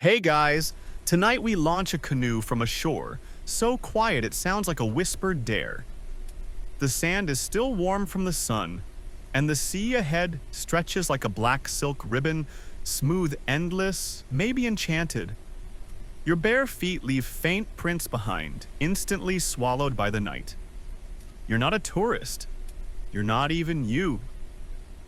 Hey guys, tonight we launch a canoe from a shore, so quiet it sounds like a whispered dare. The sand is still warm from the sun, and the sea ahead stretches like a black silk ribbon, smooth, endless, maybe enchanted. Your bare feet leave faint prints behind, instantly swallowed by the night. You're not a tourist. You're not even you.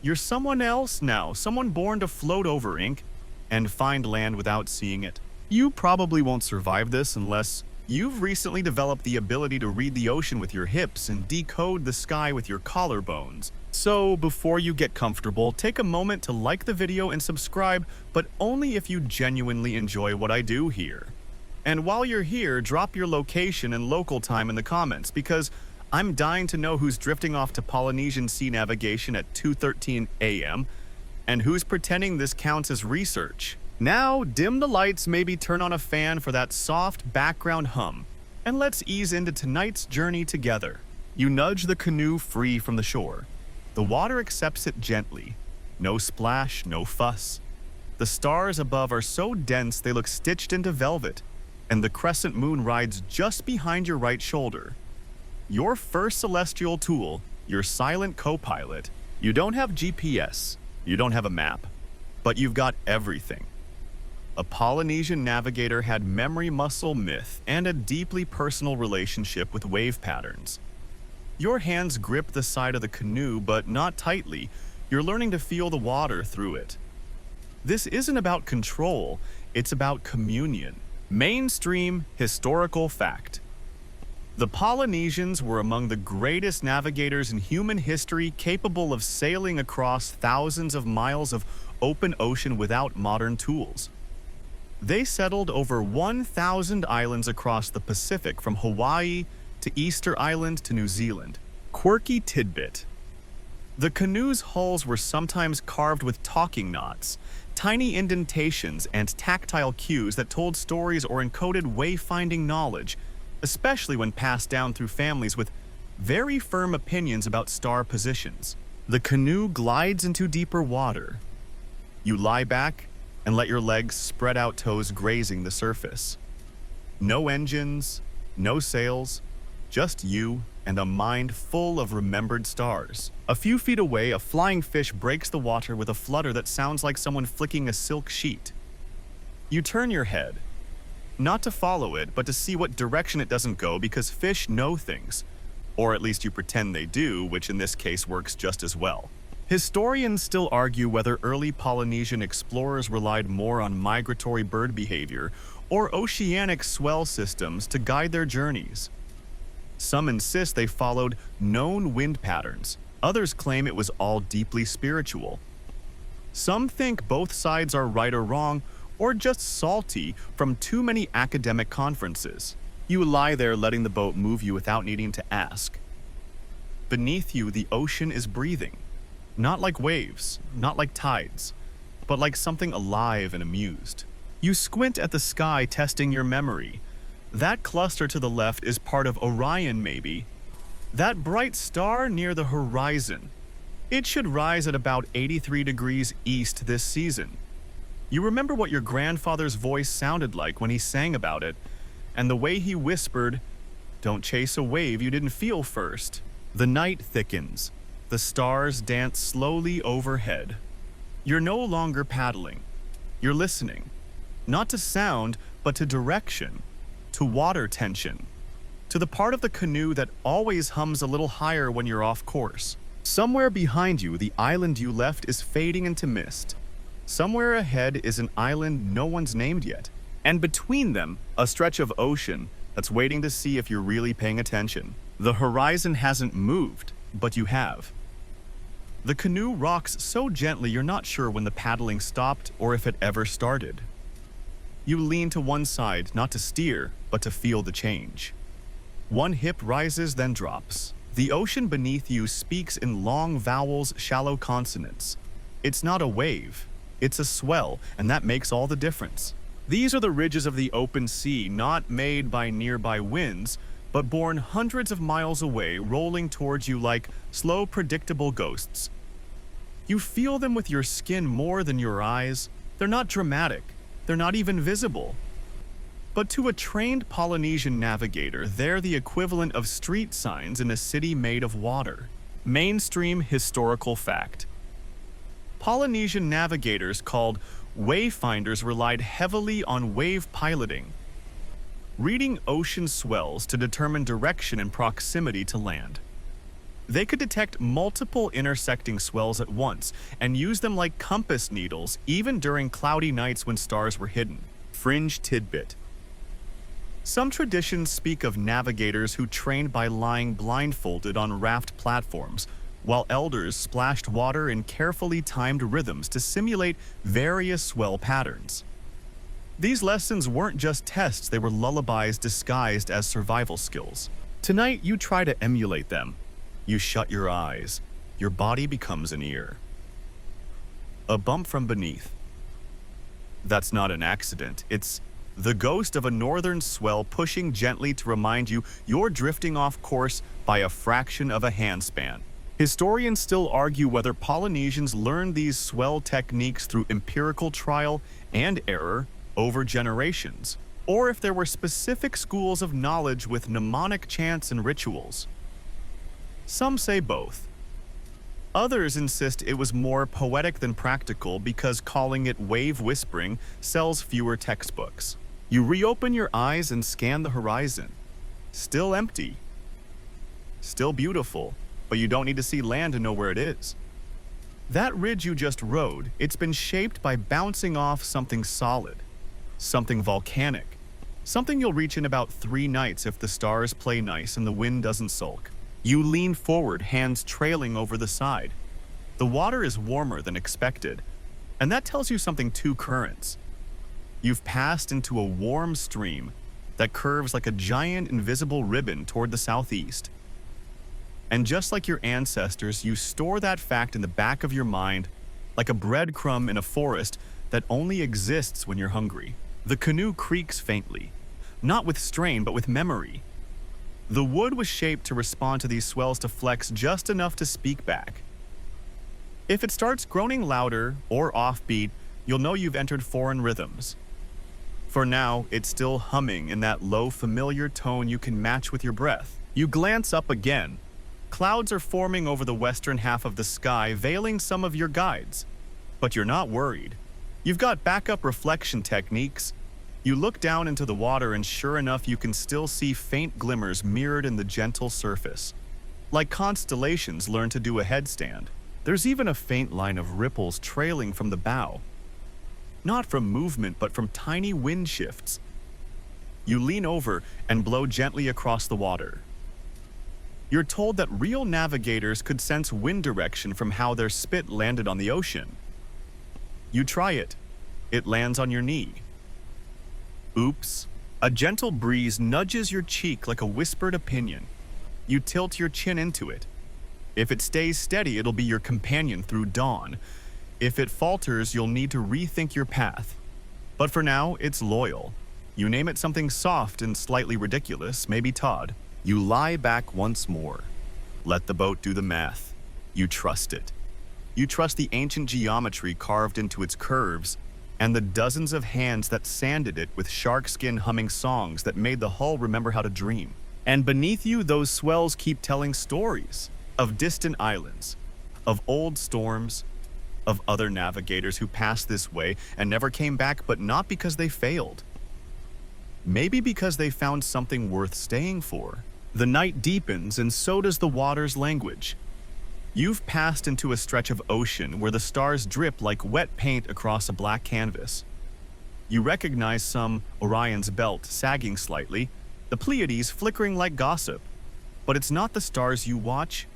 You're someone else now, someone born to float over ink and find land without seeing it. You probably won't survive this unless you've recently developed the ability to read the ocean with your hips and decode the sky with your collarbones. So before you get comfortable, take a moment to like the video and subscribe, but only if you genuinely enjoy what I do here. And while you're here, drop your location and local time in the comments, because I'm dying to know who's drifting off to Polynesian sea navigation at 2:13 a.m. and who's pretending this counts as research. Now, dim the lights, maybe turn on a fan for that soft background hum, and let's ease into tonight's journey together. You nudge the canoe free from the shore. The water accepts it gently. No splash, no fuss. The stars above are so dense they look stitched into velvet, and the crescent moon rides just behind your right shoulder. Your first celestial tool, your silent co-pilot. You don't have GPS. You don't have a map, but you've got everything. A Polynesian navigator had memory muscle myth and a deeply personal relationship with wave patterns. Your hands grip the side of the canoe, but not tightly. You're learning to feel the water through it. This isn't about control, it's about communion. Mainstream historical fact. The Polynesians were among the greatest navigators in human history, capable of sailing across thousands of miles of open ocean without modern tools. They settled over 1,000 islands across the Pacific, from Hawaii to Easter Island to New Zealand. Quirky tidbit. The canoe's hulls were sometimes carved with talking knots, tiny indentations and tactile cues that told stories or encoded wayfinding knowledge, especially when passed down through families with very firm opinions about star positions. The canoe glides into deeper water. You lie back and let your legs spread out, toes grazing the surface. No engines, no sails, just you and a mind full of remembered stars. A few feet away, a flying fish breaks the water with a flutter that sounds like someone flicking a silk sheet. You turn your head. Not to follow it, but to see what direction it doesn't go, because fish know things. Or at least you pretend they do, which in this case works just as well. Historians still argue whether early Polynesian explorers relied more on migratory bird behavior or oceanic swell systems to guide their journeys. Some insist they followed known wind patterns. Others claim it was all deeply spiritual. Some think both sides are right or wrong, or just salty from too many academic conferences. You lie there letting the boat move you without needing to ask. Beneath you, the ocean is breathing. Not like waves, not like tides, but like something alive and amused. You squint at the sky, testing your memory. That cluster to the left is part of Orion, maybe. That bright star near the horizon. It should rise at about 83 degrees east this season. You remember what your grandfather's voice sounded like when he sang about it, and the way he whispered, "Don't chase a wave you didn't feel first." The night thickens. The stars dance slowly overhead. You're no longer paddling. You're listening. Not to sound, but to direction, to water tension, to the part of the canoe that always hums a little higher when you're off course. Somewhere behind you, the island you left is fading into mist. Somewhere ahead is an island no one's named yet. And between them, a stretch of ocean that's waiting to see if you're really paying attention. The horizon hasn't moved, but you have. The canoe rocks so gently you're not sure when the paddling stopped or if it ever started. You lean to one side, not to steer, but to feel the change. One hip rises, then drops. The ocean beneath you speaks in long vowels, shallow consonants. It's not a wave. It's a swell, and that makes all the difference. These are the ridges of the open sea, not made by nearby winds, but born hundreds of miles away, rolling towards you like slow, predictable ghosts. You feel them with your skin more than your eyes. They're not dramatic. they're not even visible. But to a trained Polynesian navigator, they're the equivalent of street signs in a city made of water. Mainstream historical fact. Polynesian navigators called wayfinders relied heavily on wave piloting, reading ocean swells to determine direction and proximity to land. They could detect multiple intersecting swells at once and use them like compass needles even during cloudy nights when stars were hidden. Fringe tidbit. Some traditions speak of navigators who trained by lying blindfolded on raft platforms, while elders splashed water in carefully timed rhythms to simulate various swell patterns. These lessons weren't just tests, they were lullabies disguised as survival skills. Tonight, you try to emulate them. You shut your eyes. Your body becomes an ear. A bump from beneath. That's not an accident. It's the ghost of a northern swell pushing gently to remind you you're drifting off course by a fraction of a handspan. Historians still argue whether Polynesians learned these swell techniques through empirical trial and error over generations, or if there were specific schools of knowledge with mnemonic chants and rituals. Some say both. Others insist it was more poetic than practical because calling it wave whispering sells fewer textbooks. You reopen your eyes and scan the horizon. Still empty. Still beautiful, but you don't need to see land to know where it is. That ridge you just rode, it's been shaped by bouncing off something solid, something volcanic, something you'll reach in about 3 nights if the stars play nice and the wind doesn't sulk. You lean forward, hands trailing over the side. The water is warmer than expected, and that tells you something: 2 currents. You've passed into a warm stream that curves like a giant invisible ribbon toward the southeast. And just like your ancestors, you store that fact in the back of your mind like a breadcrumb in a forest that only exists when you're hungry. The canoe creaks faintly, not with strain but with memory. The wood was shaped to respond to these swells, to flex just enough to speak back. If it starts groaning louder or offbeat, you'll know you've entered foreign rhythms. For now, it's still humming in that low, familiar tone you can match with your breath. You glance up again. Clouds are forming over the western half of the sky, veiling some of your guides. But you're not worried. You've got backup reflection techniques. You look down into the water and sure enough you can still see faint glimmers mirrored in the gentle surface. Like constellations learn to do a headstand. There's even a faint line of ripples trailing from the bow. Not from movement, but from tiny wind shifts. You lean over and blow gently across the water. You're told that real navigators could sense wind direction from how their spit landed on the ocean. You try it. It lands on your knee. Oops. A gentle breeze nudges your cheek like a whispered opinion. You tilt your chin into it. If it stays steady, it'll be your companion through dawn. If it falters, you'll need to rethink your path. But for now, it's loyal. You name it something soft and slightly ridiculous, maybe Todd. You lie back once more. Let the boat do the math. You trust it. You trust the ancient geometry carved into its curves, and the dozens of hands that sanded it with shark skin humming songs that made the hull remember how to dream. And beneath you, those swells keep telling stories of distant islands, of old storms, of other navigators who passed this way and never came back, but not because they failed. Maybe because they found something worth staying for. The night deepens, and so does the water's language. You've passed into a stretch of ocean where the stars drip like wet paint across a black canvas. You recognize some Orion's belt sagging slightly, the Pleiades flickering like gossip. But it's not the stars you watch,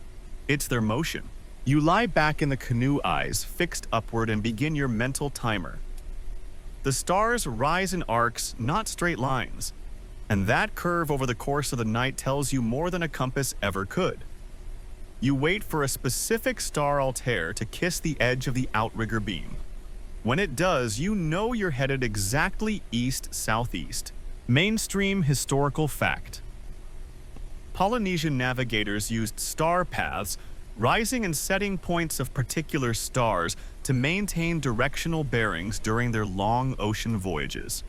it's their motion. You lie back in the canoe, eyes fixed upward, and begin your mental timer. The stars rise in arcs, not straight lines. And that curve over the course of the night tells you more than a compass ever could. You wait for a specific star Altair to kiss the edge of the outrigger beam. When it does, you know you're headed exactly east-southeast. Mainstream historical fact. Polynesian navigators used star paths rising and setting points of particular stars to maintain directional bearings during their long ocean voyages.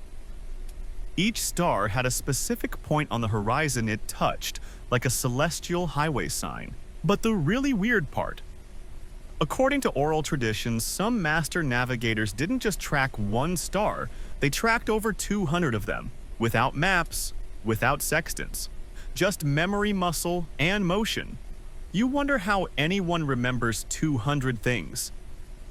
Each star had a specific point on the horizon it touched, like a celestial highway sign. But the really weird part, according to oral traditions, some master navigators didn't just track one star, they tracked over 200 of them, without maps, without sextants, just memory muscle and motion. You wonder how anyone remembers 200 things.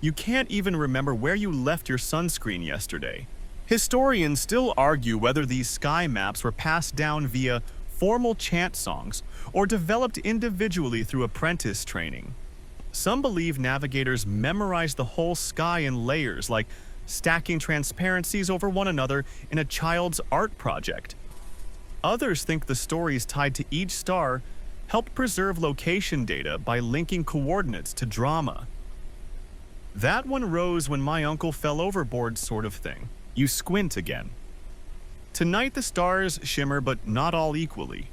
You can't even remember where you left your sunscreen yesterday. Historians still argue whether these sky maps were passed down via formal chant songs or developed individually through apprentice training. Some believe navigators memorized the whole sky in layers, like stacking transparencies over one another in a child's art project. Others think the stories tied to each star helped preserve location data by linking coordinates to drama. That one rose when my uncle fell overboard sort of thing. You squint again. Tonight the stars shimmer, but not all equally.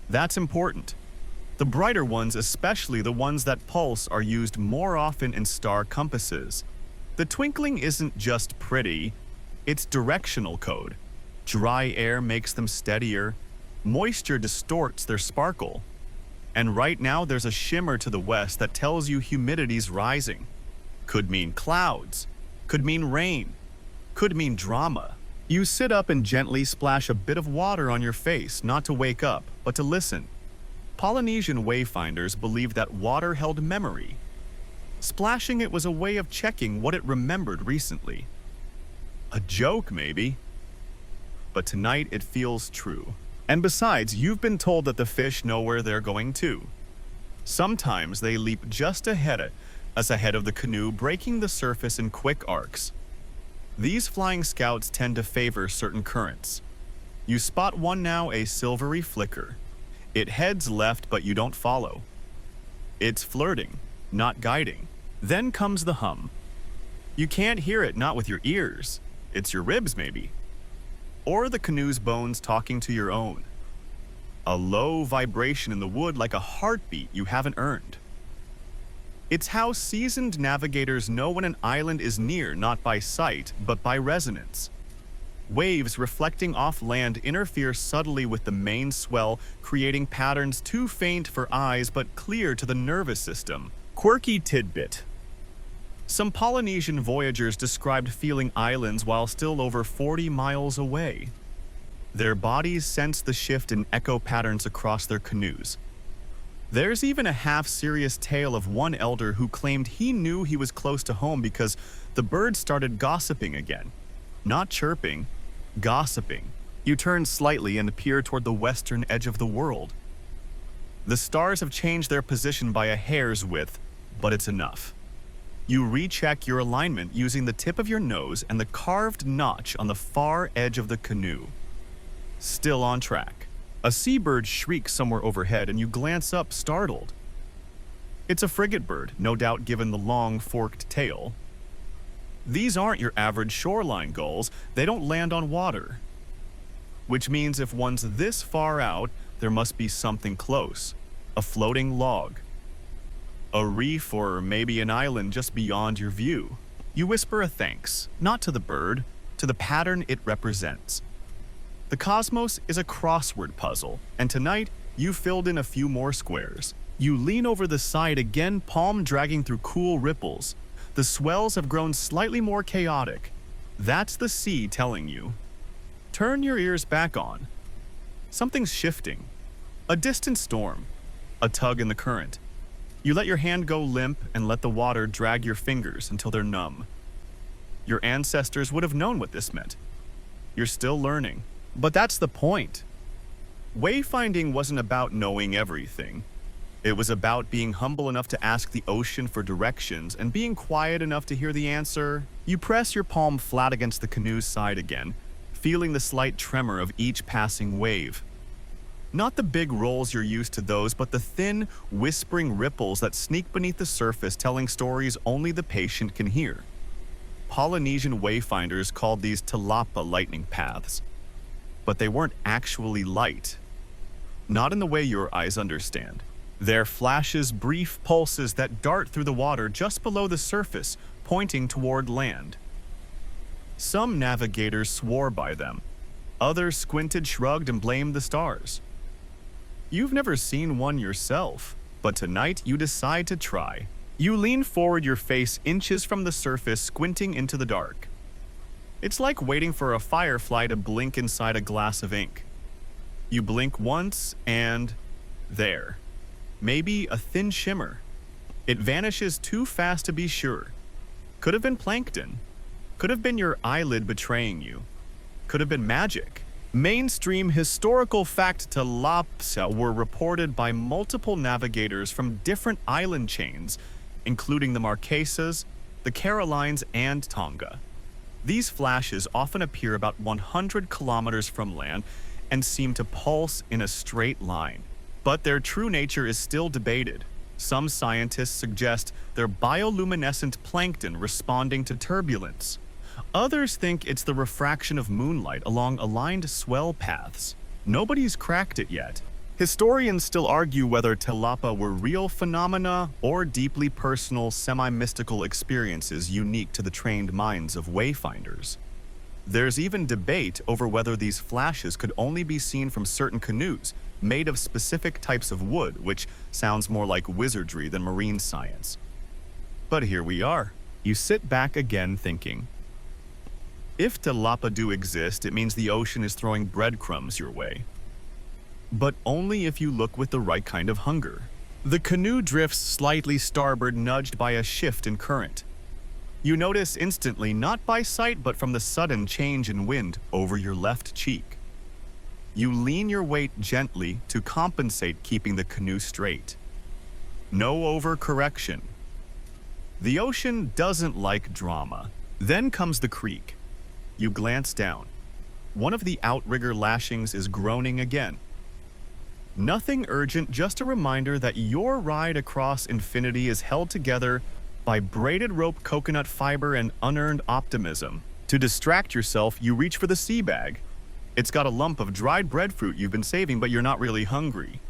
That's important. The brighter ones, especially the ones that pulse, are used more often in star compasses. The twinkling isn't just pretty, it's directional code. Dry air makes them steadier, moisture distorts their sparkle. And right now there's a shimmer to the west that tells you humidity's rising. Could mean clouds, could mean rain, could mean drama. You sit up and gently splash a bit of water on your face, not to wake up, but to listen. Polynesian wayfinders believed that water held memory. Splashing it was a way of checking what it remembered recently. A joke, maybe. But tonight it feels true. And besides, you've been told that the fish know where they're going too. Sometimes they leap just ahead of the canoe, breaking the surface in quick arcs. These flying scouts tend to favor certain currents. You spot one now, a silvery flicker. It heads left, but you don't follow. It's flirting, not guiding. Then comes the hum. You can't hear it, not with your ears. It's your ribs, maybe. Or the canoe's bones talking to your own. A low vibration in the wood, like a heartbeat you haven't earned. It's how seasoned navigators know when an island is near, not by sight, but by resonance. Waves reflecting off land interfere subtly with the main swell, creating patterns too faint for eyes but clear to the nervous system. Quirky tidbit. Some Polynesian voyagers described feeling islands while still over 40 miles away. Their bodies sensed the shift in echo patterns across their canoes. There's even a half-serious tale of one elder who claimed he knew he was close to home because the birds started gossiping again. Not chirping, gossiping. You turn slightly and peer toward the western edge of the world. The stars have changed their position by a hair's width, but it's enough. You recheck your alignment using the tip of your nose and the carved notch on the far edge of the canoe. Still on track. A seabird shrieks somewhere overhead and you glance up, startled. It's a frigate bird, no doubt given the long, forked tail. These aren't your average shoreline gulls, they don't land on water. Which means if one's this far out, there must be something close. A floating log. A reef or maybe an island just beyond your view. You whisper a thanks, not to the bird, to the pattern it represents. The cosmos is a crossword puzzle, and tonight you filled in a few more squares. You lean over the side again, palm dragging through cool ripples. The swells have grown slightly more chaotic. That's the sea telling you. Turn your ears back on. Something's shifting. A distant storm. A tug in the current. You let your hand go limp and let the water drag your fingers until they're numb. Your ancestors would have known what this meant. You're still learning. But that's the point. Wayfinding wasn't about knowing everything. It was about being humble enough to ask the ocean for directions and being quiet enough to hear the answer. You press your palm flat against the canoe's side again, feeling the slight tremor of each passing wave. Not the big rolls you're used to those, but the thin, whispering ripples that sneak beneath the surface telling stories only the patient can hear. Polynesian wayfinders called these tilapa lightning paths. But they weren't actually light. Not in the way your eyes understand. There flashes brief pulses that dart through the water just below the surface, pointing toward land. Some navigators swore by them. Others squinted, shrugged, and blamed the stars. You've never seen one yourself, but tonight you decide to try. You lean forward, your face inches from the surface, squinting into the dark. It's like waiting for a firefly to blink inside a glass of ink. You blink once, and there. Maybe a thin shimmer. It vanishes too fast to be sure. Could have been plankton. Could have been your eyelid betraying you. Could have been magic. Mainstream historical fact tilapia were reported by multiple navigators from different island chains, including the Marquesas, the Carolines, and Tonga. These flashes often appear about 100 kilometers from land and seem to pulse in a straight line. But their true nature is still debated. Some scientists suggest they're bioluminescent plankton responding to turbulence. Others think it's the refraction of moonlight along aligned swell paths. Nobody's cracked it yet. Historians still argue whether tilapia were real phenomena or deeply personal, semi-mystical experiences unique to the trained minds of wayfinders. There's even debate over whether these flashes could only be seen from certain canoes made of specific types of wood, which sounds more like wizardry than marine science. But here we are. You sit back again thinking. If tilapia do exist, it means the ocean is throwing breadcrumbs your way. But only if you look with the right kind of hunger. The canoe drifts slightly starboard, nudged by a shift in current. You notice instantly, not by sight but from the sudden change in wind over your left cheek. You lean your weight gently to compensate, keeping the canoe straight. No overcorrection. The ocean doesn't like drama. Then comes the creek. You glance down. One of the outrigger lashings is groaning again. Nothing urgent, just a reminder that your ride across infinity is held together by braided rope, coconut fiber, and unearned optimism. To distract yourself, you reach for the sea bag. It's got a lump of dried breadfruit you've been saving, but you're not really hungry.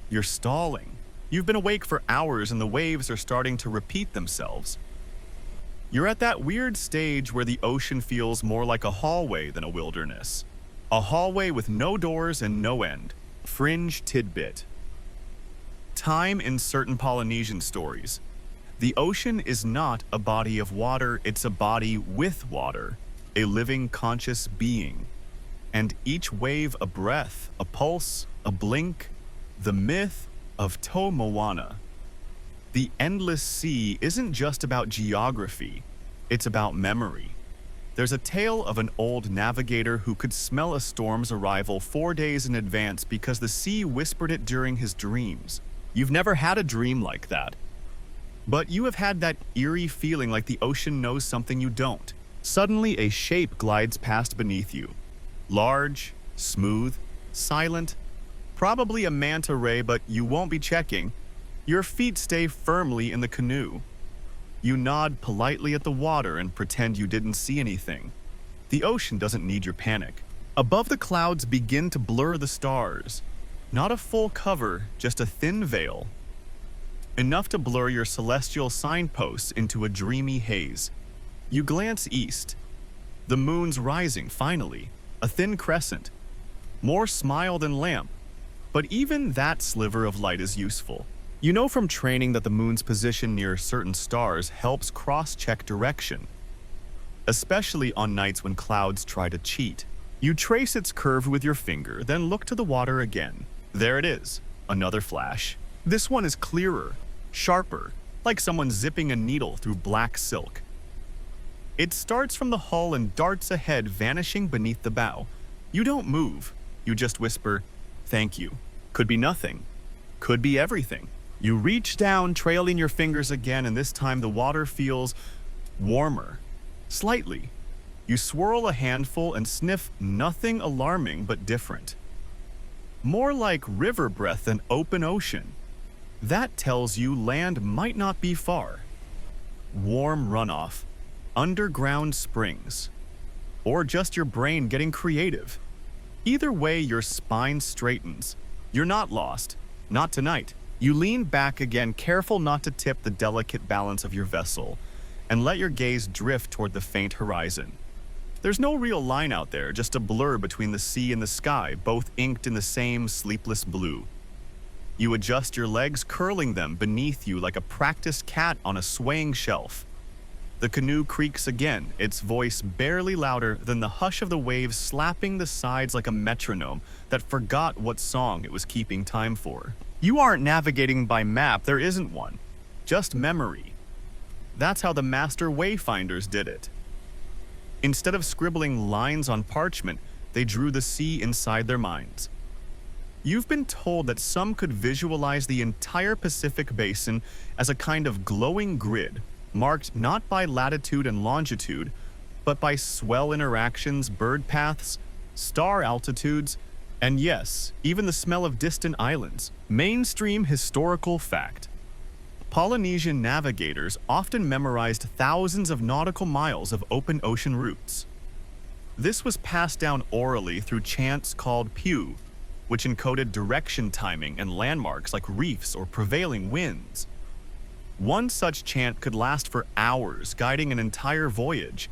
You're stalling. You've been awake for hours and the waves are starting to repeat themselves. You're at that weird stage where the ocean feels more like a hallway than a wilderness. A hallway with no doors and no end. Fringe tidbit. Time in certain Polynesian stories. The ocean is not a body of water, it's a body with water, a living conscious being. And each wave a breath, a pulse, a blink, the myth of Tau Moana. The endless sea isn't just about geography, it's about memory. There's a tale of an old navigator who could smell a storm's arrival 4 days in advance because the sea whispered it during his dreams. You've never had a dream like that. But you have had that eerie feeling like the ocean knows something you don't. Suddenly, a shape glides past beneath you. Large, smooth, silent. Probably a manta ray, but you won't be checking. Your feet stay firmly in the canoe. You nod politely at the water and pretend you didn't see anything. The ocean doesn't need your panic. Above, the clouds begin to blur the stars. Not a full cover, just a thin veil. Enough to blur your celestial signposts into a dreamy haze. You glance east. The moon's rising, finally. A thin crescent. More smile than lamp. But even that sliver of light is useful. You know from training that the moon's position near certain stars helps cross-check direction. Especially on nights when clouds try to cheat. You trace its curve with your finger, then look to the water again. There it is, another flash. This one is clearer, sharper, like someone zipping a needle through black silk. It starts from the hull and darts ahead, vanishing beneath the bow. You don't move, you just whisper, "Thank you." Could be nothing, could be everything. You reach down, trailing your fingers again, and this time the water feels warmer, slightly. You swirl a handful and sniff nothing alarming but different. More like river breath than open ocean. That tells you land might not be far. Warm runoff, underground springs, or just your brain getting creative. Either way, your spine straightens. You're not lost, not tonight. You lean back again, careful not to tip the delicate balance of your vessel, and let your gaze drift toward the faint horizon. There's no real line out there, just a blur between the sea and the sky, both inked in the same sleepless blue. You adjust your legs, curling them beneath you like a practiced cat on a swaying shelf. The canoe creaks again, its voice barely louder than the hush of the waves slapping the sides like a metronome that forgot what song it was keeping time for. You aren't navigating by map, there isn't one. Just memory. That's how the master wayfinders did it. Instead of scribbling lines on parchment, they drew the sea inside their minds. You've been told that some could visualize the entire Pacific Basin as a kind of glowing grid, marked not by latitude and longitude, but by swell interactions, bird paths, star altitudes, and yes, even the smell of distant islands. Mainstream historical fact. Polynesian navigators often memorized thousands of nautical miles of open ocean routes. This was passed down orally through chants called piu, which encoded direction timing and landmarks like reefs or prevailing winds. One such chant could last for hours, guiding an entire voyage.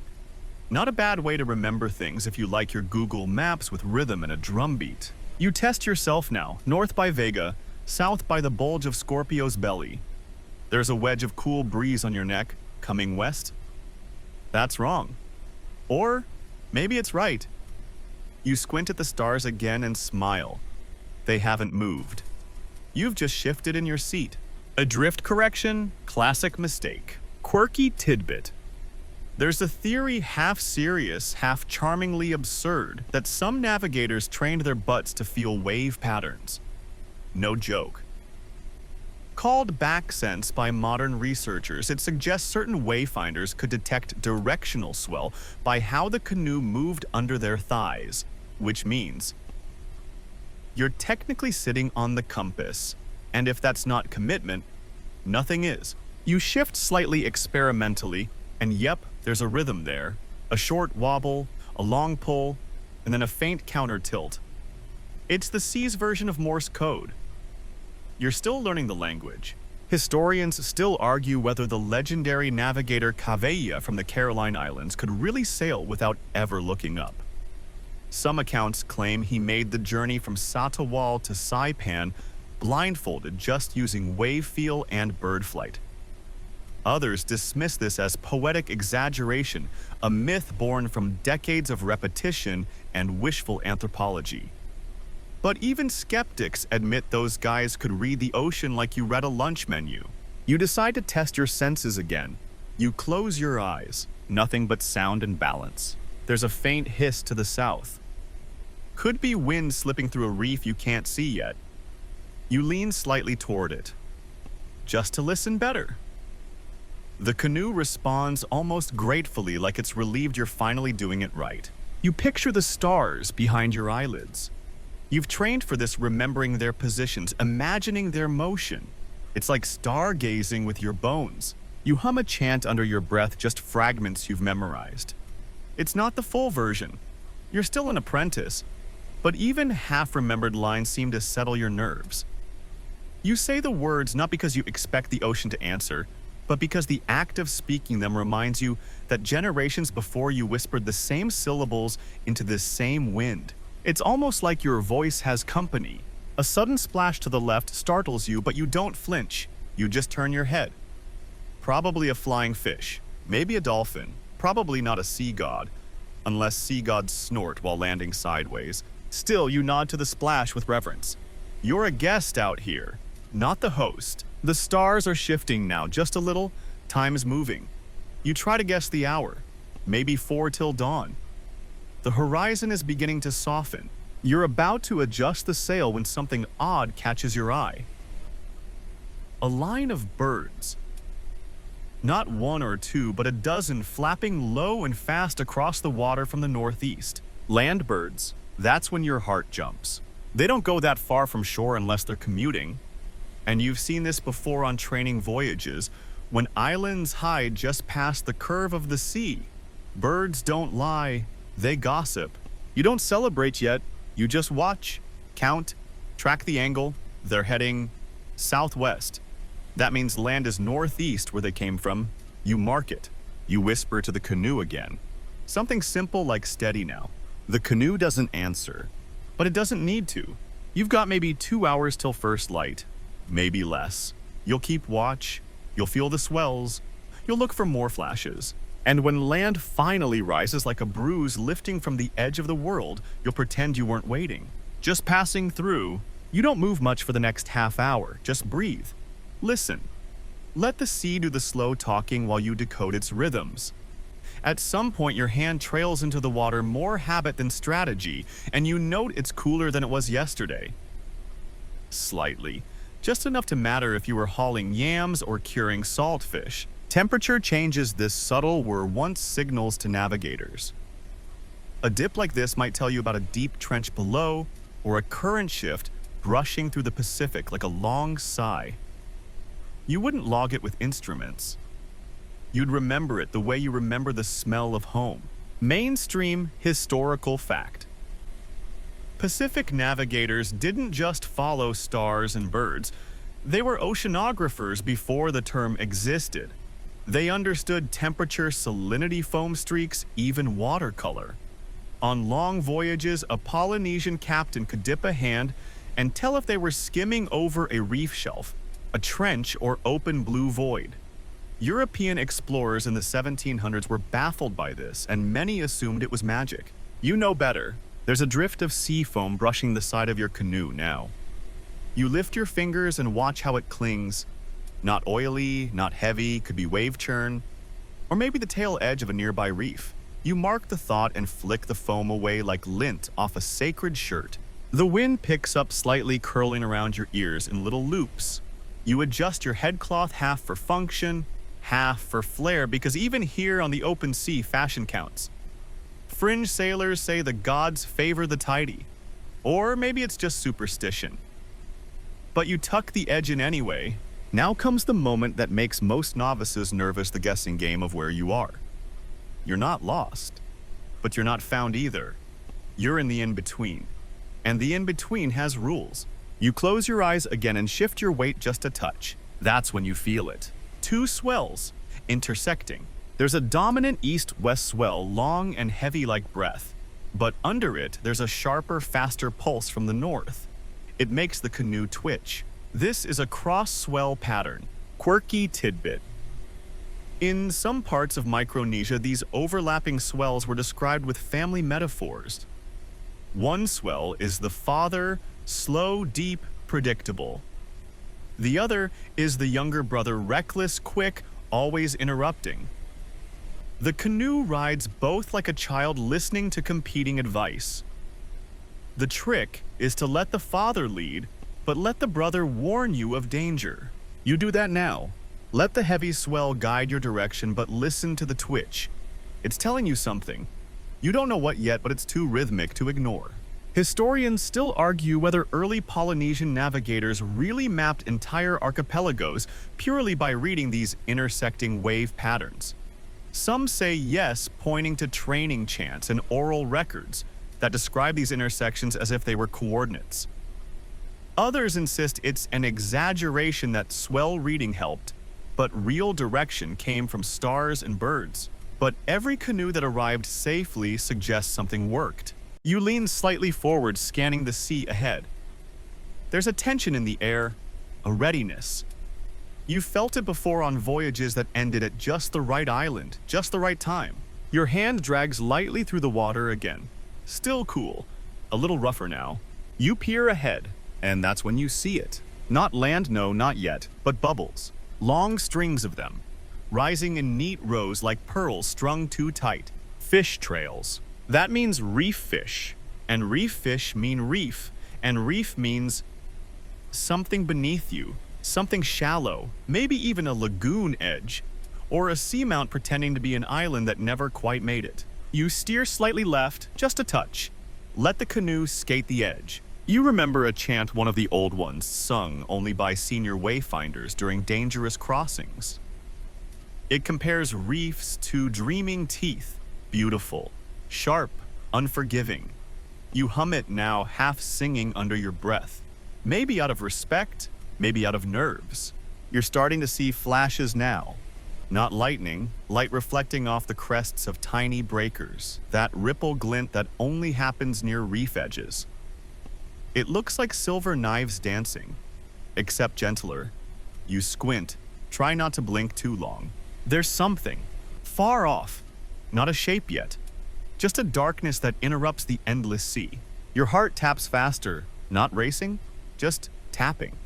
Not a bad way to remember things if you like your Google Maps with rhythm and a drumbeat. You test yourself now, north by Vega, south by the bulge of Scorpio's belly. There's a wedge of cool breeze on your neck, coming west. That's wrong. Or maybe it's right. You squint at the stars again and smile. They haven't moved. You've just shifted in your seat. A drift correction, classic mistake. Quirky tidbit. There's a theory half serious, half charmingly absurd that some navigators trained their butts to feel wave patterns. No joke. Called backsense by modern researchers, it suggests certain wayfinders could detect directional swell by how the canoe moved under their thighs, which means you're technically sitting on the compass, and if that's not commitment, nothing is. You shift slightly experimentally, and yep, there's a rhythm there. A short wobble, a long pull, and then a faint counter tilt. It's the sea's version of Morse code. You're still learning the language. Historians still argue whether the legendary navigator Cavella from the Caroline Islands could really sail without ever looking up. Some accounts claim he made the journey from Satawal to Saipan blindfolded just using wave feel and bird flight. Others dismiss this as poetic exaggeration, a myth born from decades of repetition and wishful anthropology. But even skeptics admit those guys could read the ocean like you read a lunch menu. You decide to test your senses again. You close your eyes, nothing but sound and balance. There's a faint hiss to the south. Could be wind slipping through a reef you can't see yet. You lean slightly toward it, just to listen better. The canoe responds almost gratefully, like it's relieved you're finally doing it right. You picture the stars behind your eyelids. You've trained for this, remembering their positions, imagining their motion. It's like stargazing with your bones. You hum a chant under your breath, just fragments you've memorized. It's not the full version. You're still an apprentice, but even half-remembered lines seem to settle your nerves. You say the words not because you expect the ocean to answer, but because the act of speaking them reminds you that generations before you whispered the same syllables into this same wind. It's almost like your voice has company. A sudden splash to the left startles you, but you don't flinch. You just turn your head. Probably a flying fish, maybe a dolphin, probably not a sea god, unless sea gods snort while landing sideways. Still, you nod to the splash with reverence. You're a guest out here, not the host. The stars are shifting now, just a little. Time's moving. You try to guess the hour, maybe 4 till dawn. The horizon is beginning to soften. You're about to adjust the sail when something odd catches your eye. A line of birds. Not one or two, but a dozen flapping low and fast across the water from the northeast. Land birds. That's when your heart jumps. They don't go that far from shore unless they're commuting. And you've seen this before on training voyages, when islands hide just past the curve of the sea. Birds don't lie. They gossip. You don't celebrate yet, you just watch, count, track the angle. They're heading southwest. That means land is northeast where they came from. You mark it. You whisper to the canoe again. Something simple like steady now. The canoe doesn't answer, but it doesn't need to. You've got maybe 2 hours till first light, maybe less. You'll keep watch, you'll feel the swells, you'll look for more flashes. And when land finally rises like a bruise lifting from the edge of the world, you'll pretend you weren't waiting. Just passing through. You don't move much for the next half hour, just breathe. Listen. Let the sea do the slow talking while you decode its rhythms. At some point, your hand trails into the water more habit than strategy, and you note it's cooler than it was yesterday. Slightly. Just enough to matter if you were hauling yams or curing saltfish. Temperature changes this subtle were once signals to navigators. A dip like this might tell you about a deep trench below, or a current shift brushing through the Pacific like a long sigh. You wouldn't log it with instruments. You'd remember it the way you remember the smell of home. Mainstream historical fact. Pacific navigators didn't just follow stars and birds. They were oceanographers before the term existed. They understood temperature, salinity, foam streaks, even watercolor. On long voyages, a Polynesian captain could dip a hand and tell if they were skimming over a reef shelf, a trench, or open blue void. European explorers in the 1700s were baffled by this, and many assumed it was magic. You know better. There's a drift of sea foam brushing the side of your canoe now. You lift your fingers and watch how it clings. Not oily, not heavy, could be wave churn, or maybe the tail edge of a nearby reef. You mark the thought and flick the foam away like lint off a sacred shirt. The wind picks up slightly, curling around your ears in little loops. You adjust your headcloth half for function, half for flair, because even here on the open sea, fashion counts. Fringe sailors say the gods favor the tidy. Or maybe it's just superstition. But you tuck the edge in anyway. Now comes the moment that makes most novices nervous, the guessing game of where you are. You're not lost, but you're not found either. You're in the in-between. And the in-between has rules. You close your eyes again and shift your weight just a touch. That's when you feel it. Two swells, intersecting. There's a dominant east-west swell, long and heavy like breath. But under it, there's a sharper, faster pulse from the north. It makes the canoe twitch. This is a cross-swell pattern. Quirky tidbit. In some parts of Micronesia, these overlapping swells were described with family metaphors. One swell is the father, slow, deep, predictable. The other is the younger brother, reckless, quick, always interrupting. The canoe rides both like a child listening to competing advice. The trick is to let the father lead, but let the brother warn you of danger. You do that now. Let the heavy swell guide your direction, but listen to the twitch. It's telling you something. You don't know what yet, but it's too rhythmic to ignore. Historians still argue whether early Polynesian navigators really mapped entire archipelagos purely by reading these intersecting wave patterns. Some say yes, pointing to training chants and oral records that describe these intersections as if they were coordinates. Others insist it's an exaggeration, that swell reading helped, but real direction came from stars and birds. But every canoe that arrived safely suggests something worked. You lean slightly forward, scanning the sea ahead. There's a tension in the air, a readiness. You felt it before on voyages that ended at just the right island, just the right time. Your hand drags lightly through the water again. Still cool, a little rougher now. You peer ahead, and that's when you see it. Not land, no, not yet, but bubbles. Long strings of them, rising in neat rows like pearls strung too tight. Fish trails. That means reef fish, and reef fish mean reef, and reef means something beneath you, something shallow, maybe even a lagoon edge, or a seamount pretending to be an island that never quite made it. You steer slightly left, just a touch. Let the canoe skate the edge. You remember a chant one of the old ones sung only by senior wayfinders during dangerous crossings. It compares reefs to dreaming teeth, beautiful, sharp, unforgiving. You hum it now, half singing under your breath. Maybe out of respect, maybe out of nerves. You're starting to see flashes now. Not lightning, light reflecting off the crests of tiny breakers, that ripple glint that only happens near reef edges. It looks like silver knives dancing, except gentler. You squint, try not to blink too long. There's something, far off, not a shape yet, just a darkness that interrupts the endless sea. Your heart taps faster, not racing, just tapping,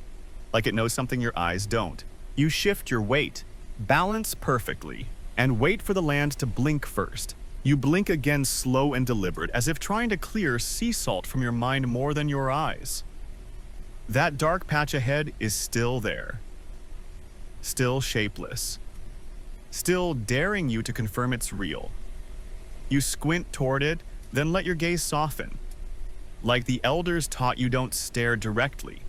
like it knows something your eyes don't. You shift your weight, balance perfectly, and wait for the land to blink first. You blink again, slow and deliberate, as if trying to clear sea salt from your mind more than your eyes. That dark patch ahead is still there. Still shapeless. Still daring you to confirm it's real. You squint toward it, then let your gaze soften. Like the elders taught you, don't stare directly.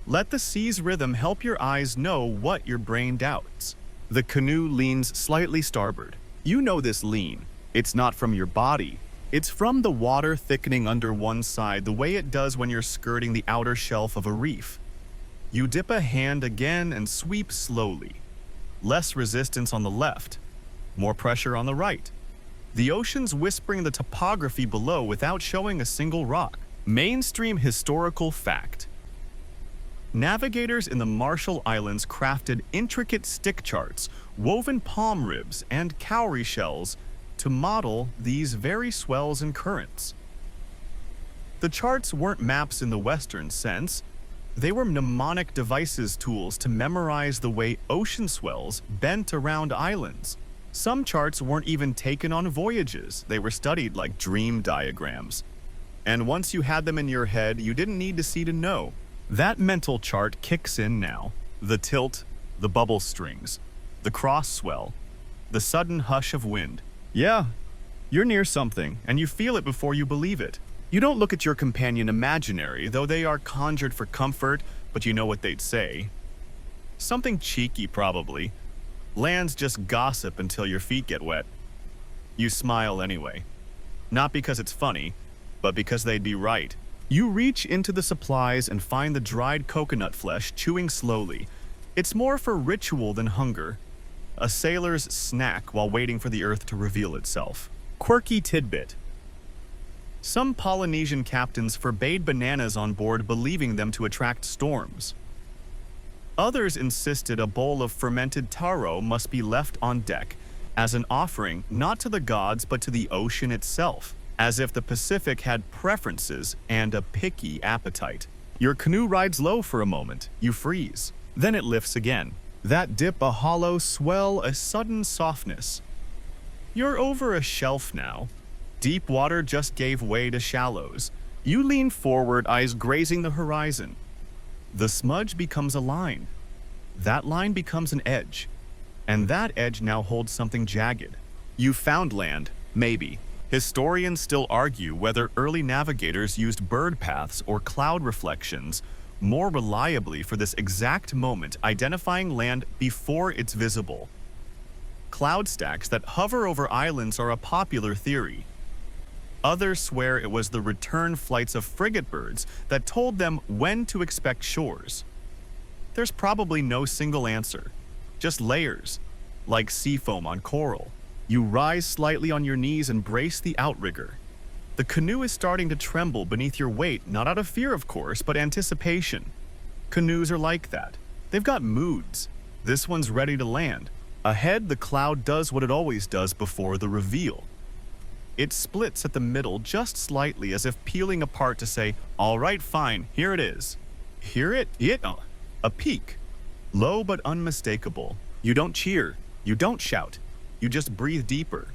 Let the sea's rhythm help your eyes know what your brain doubts. The canoe leans slightly starboard. You know this lean. It's not from your body. It's from the water thickening under one side, the way it does when you're skirting the outer shelf of a reef. You dip a hand again and sweep slowly. Less resistance on the left, more pressure on the right. The ocean's whispering the topography below without showing a single rock. Mainstream historical fact. Navigators in the Marshall Islands crafted intricate stick charts, woven palm ribs, and cowrie shells to model these very swells and currents. The charts weren't maps in the Western sense. They were mnemonic devices, tools to memorize the way ocean swells bent around islands. Some charts weren't even taken on voyages. They were studied like dream diagrams. And once you had them in your head, you didn't need to see to know. That mental chart kicks in now. The tilt, the bubble strings, the cross swell, the sudden hush of wind. Yeah, you're near something, and you feel it before you believe it. You don't look at your companion imaginary, though they are conjured for comfort, but you know what they'd say. Something cheeky, probably. Lands just gossip until your feet get wet. You smile anyway. Not because it's funny, but because they'd be right. You reach into the supplies and find the dried coconut flesh chewing slowly. It's more for ritual than hunger. A sailor's snack while waiting for the earth to reveal itself. Quirky tidbit. Some Polynesian captains forbade bananas on board, believing them to attract storms. Others insisted a bowl of fermented taro must be left on deck as an offering not to the gods but to the ocean itself, as if the Pacific had preferences and a picky appetite. Your canoe rides low for a moment. You freeze. Then it lifts again. That dip, a hollow swell, a sudden softness. You're over a shelf now. Deep water just gave way to shallows. You lean forward, eyes grazing the horizon. The smudge becomes a line. That line becomes an edge. And that edge now holds something jagged. You found land, maybe. Historians still argue whether early navigators used bird paths or cloud reflections more reliably for this exact moment, identifying land before it's visible. Cloud stacks that hover over islands are a popular theory. Others swear it was the return flights of frigate birds that told them when to expect shores. There's probably no single answer, just layers, like sea foam on coral. You rise slightly on your knees and brace the outrigger. The canoe is starting to tremble beneath your weight, not out of fear, of course, but anticipation. Canoes are like that. They've got moods. This one's ready to land. Ahead, the cloud does what it always does before the reveal. It splits at the middle just slightly, as if peeling apart to say, all right, fine, here it is. Hear it? A peak. Low but unmistakable. You don't cheer. You don't shout. You just breathe deeper.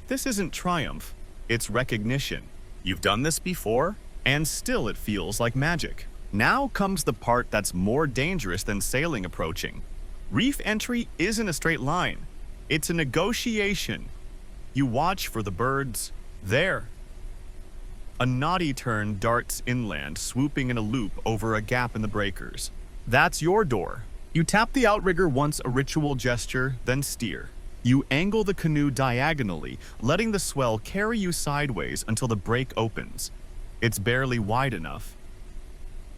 This isn't triumph. It's recognition. You've done this before, and still it feels like magic. Now comes the part that's more dangerous than sailing approaching. Reef entry isn't a straight line. It's a negotiation. You watch for the birds. There. A naughty turn darts inland, swooping in a loop over a gap in the breakers. That's your door. You tap the outrigger once, a ritual gesture, then steer. You angle the canoe diagonally, letting the swell carry you sideways until the break opens. It's barely wide enough.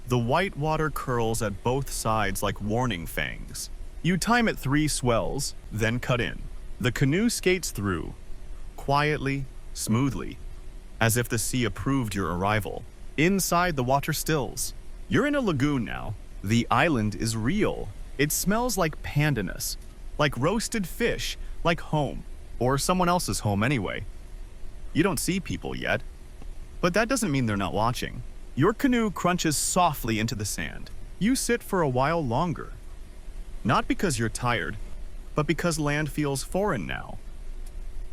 The white water curls at both sides like warning fangs. You time it 3 swells, then cut in. The canoe skates through, quietly, smoothly, as if the sea approved your arrival. Inside, the water stills. You're in a lagoon now. The island is real. It smells like pandanus, like roasted fish, like home, or someone else's home anyway. You don't see people yet, but that doesn't mean they're not watching. Your canoe crunches softly into the sand. You sit for a while longer. Not because you're tired, but because land feels foreign now.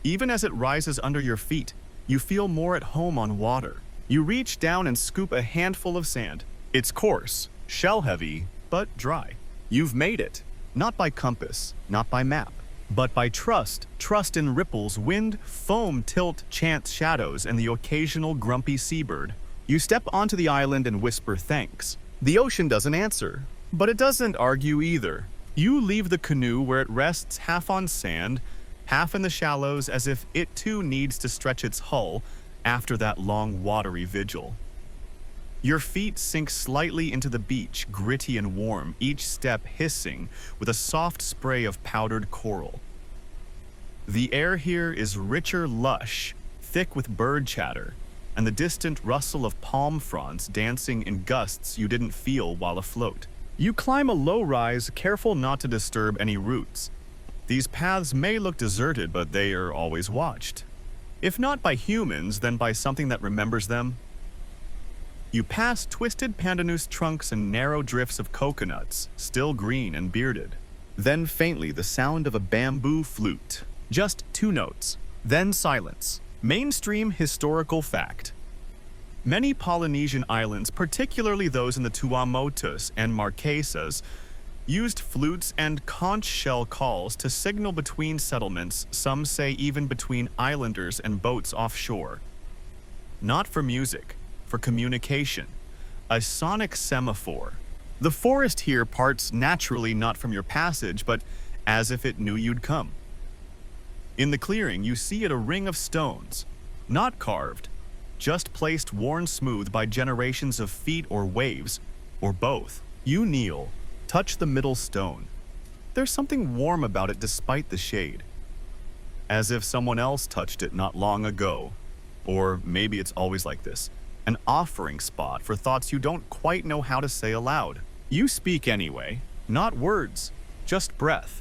Even as it rises under your feet, you feel more at home on water. You reach down and scoop a handful of sand. It's coarse, shell-heavy, but dry. You've made it, not by compass, not by map, but by trust. Trust in ripples, wind, foam, tilt, chance shadows, and the occasional grumpy seabird. You step onto the island and whisper thanks. The ocean doesn't answer, but it doesn't argue either. You leave the canoe where it rests, half on sand, half in the shallows, as if it too needs to stretch its hull after that long watery vigil. Your feet sink slightly into the beach, gritty and warm, each step hissing with a soft spray of powdered coral. The air here is richer, lush, thick with bird chatter, and the distant rustle of palm fronds dancing in gusts you didn't feel while afloat. You climb a low rise, careful not to disturb any roots. These paths may look deserted, but they are always watched. If not by humans, then by something that remembers them. You pass twisted pandanus trunks and narrow drifts of coconuts, still green and bearded. Then faintly the sound of a bamboo flute. Just 2 notes. Then silence. Mainstream historical fact. Many Polynesian islands, particularly those in the Tuamotus and Marquesas, used flutes and conch shell calls to signal between settlements, some say even between islanders and boats offshore. Not for music, for communication. A sonic semaphore. The forest here parts naturally not from your passage, but as if it knew you'd come. In the clearing, you see it a ring of stones, not carved, just placed worn smooth by generations of feet or waves, or both. You kneel, touch the middle stone. There's something warm about it despite the shade. As if someone else touched it not long ago. Or maybe it's always like this. An offering spot for thoughts you don't quite know how to say aloud. You speak anyway, not words, just breath.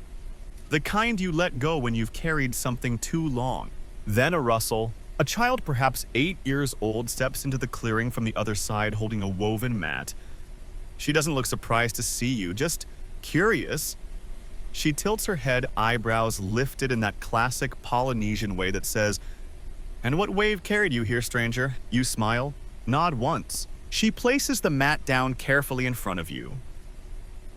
The kind you let go when you've carried something too long. Then a rustle. A child perhaps 8 years old steps into the clearing from the other side holding a woven mat. She doesn't look surprised to see you, just curious. She tilts her head, eyebrows lifted in that classic Polynesian way that says, "And what wave carried you here, stranger?" You smile, nod once. She places the mat down carefully in front of you,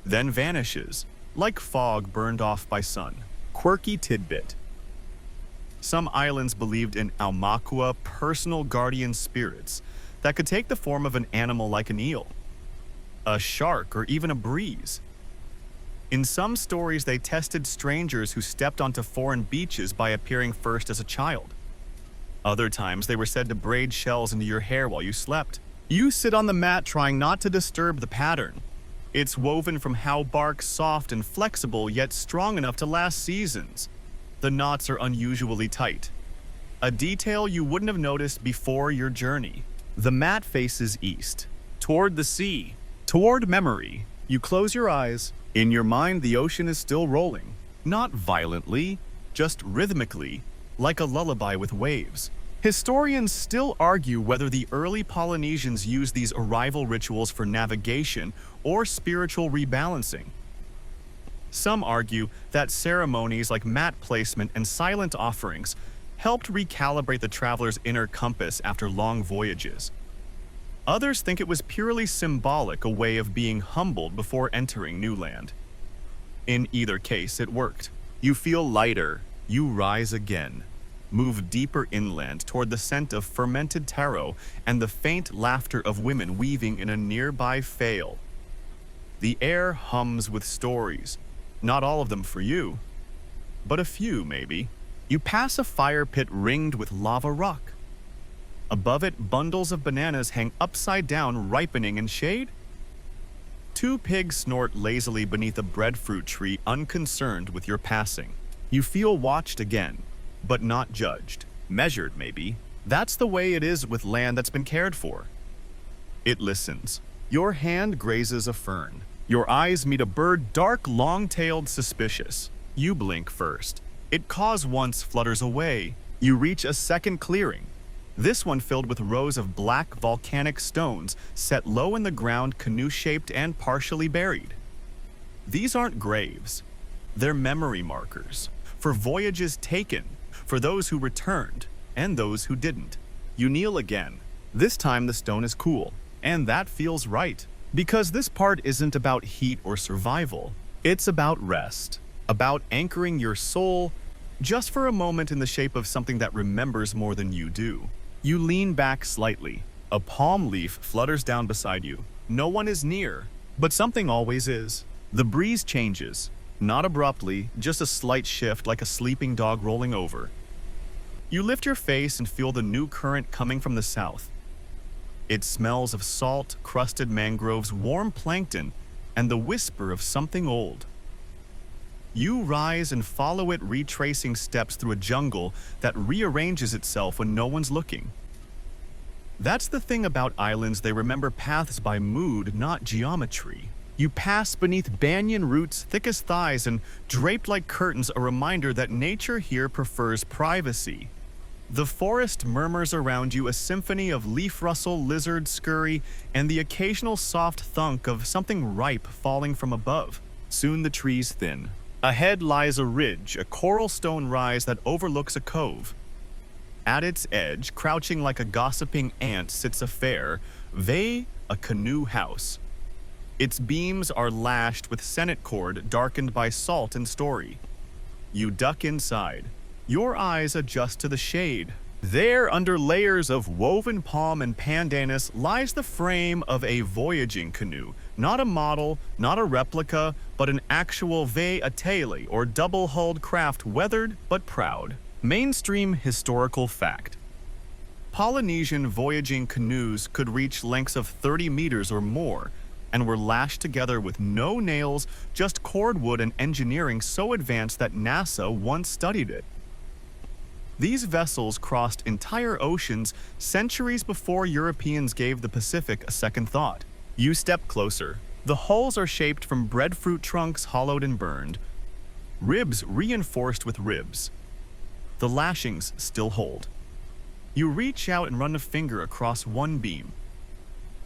then vanishes, like fog burned off by sun. Quirky tidbit. Some islands believed in aumakua, personal guardian spirits, that could take the form of an animal like an eel, a shark, or even a breeze. In some stories, they tested strangers who stepped onto foreign beaches by appearing first as a child. Other times, they were said to braid shells into your hair while you slept. You sit on the mat trying not to disturb the pattern. It's woven from how bark, soft and flexible, yet strong enough to last seasons. The knots are unusually tight, a detail you wouldn't have noticed before your journey. The mat faces east, toward the sea, toward memory. You close your eyes. In your mind, the ocean is still rolling. Not violently, just rhythmically, like a lullaby with waves. Historians still argue whether the early Polynesians used these arrival rituals for navigation or spiritual rebalancing. Some argue that ceremonies like mat placement and silent offerings helped recalibrate the traveler's inner compass after long voyages. Others think it was purely symbolic, a way of being humbled before entering new land. In either case, it worked. You feel lighter, you rise again, move deeper inland toward the scent of fermented taro and the faint laughter of women weaving in a nearby fail. The air hums with stories, not all of them for you, but a few maybe. You pass a fire pit ringed with lava rock. Above it, bundles of bananas hang upside down, ripening in shade. Two pigs snort lazily beneath a breadfruit tree, unconcerned with your passing. You feel watched again, but not judged. Measured, maybe. That's the way it is with land that's been cared for. It listens. Your hand grazes a fern. Your eyes meet a bird, dark, long-tailed, suspicious. You blink first. It caws once, flutters away. You reach a second clearing. This one filled with rows of black volcanic stones set low in the ground, canoe-shaped and partially buried. These aren't graves. They're memory markers for voyages taken, for those who returned and those who didn't. You kneel again. This time the stone is cool, and that feels right. Because this part isn't about heat or survival. It's about rest, about anchoring your soul just for a moment in the shape of something that remembers more than you do. You lean back slightly. A palm leaf flutters down beside you. No one is near, but something always is. The breeze changes, not abruptly, just a slight shift like a sleeping dog rolling over. You lift your face and feel the new current coming from the south. It smells of salt, crusted mangroves, warm plankton, and the whisper of something old. You rise and follow it, retracing steps through a jungle that rearranges itself when no one's looking. That's the thing about islands, they remember paths by mood, not geometry. You pass beneath banyan roots thick as thighs and draped like curtains, a reminder that nature here prefers privacy. The forest murmurs around you, a symphony of leaf rustle, lizard scurry, and the occasional soft thunk of something ripe falling from above. Soon the trees thin. Ahead lies a ridge, a coral stone rise that overlooks a cove. At its edge, crouching like a gossiping ant, sits a a canoe house. Its beams are lashed with sennit cord darkened by salt and story. You duck inside. Your eyes adjust to the shade. There, under layers of woven palm and pandanus, lies the frame of a voyaging canoe. Not a model, not a replica, but an actual atele, or double-hulled craft, weathered but proud. Mainstream historical fact. Polynesian voyaging canoes could reach lengths of 30 meters or more, and were lashed together with no nails, just cordwood and engineering so advanced that NASA once studied it. These vessels crossed entire oceans centuries before Europeans gave the Pacific a second thought. You step closer. The hulls are shaped from breadfruit trunks hollowed and burned, ribs reinforced with ribs. The lashings still hold. You reach out and run a finger across one beam.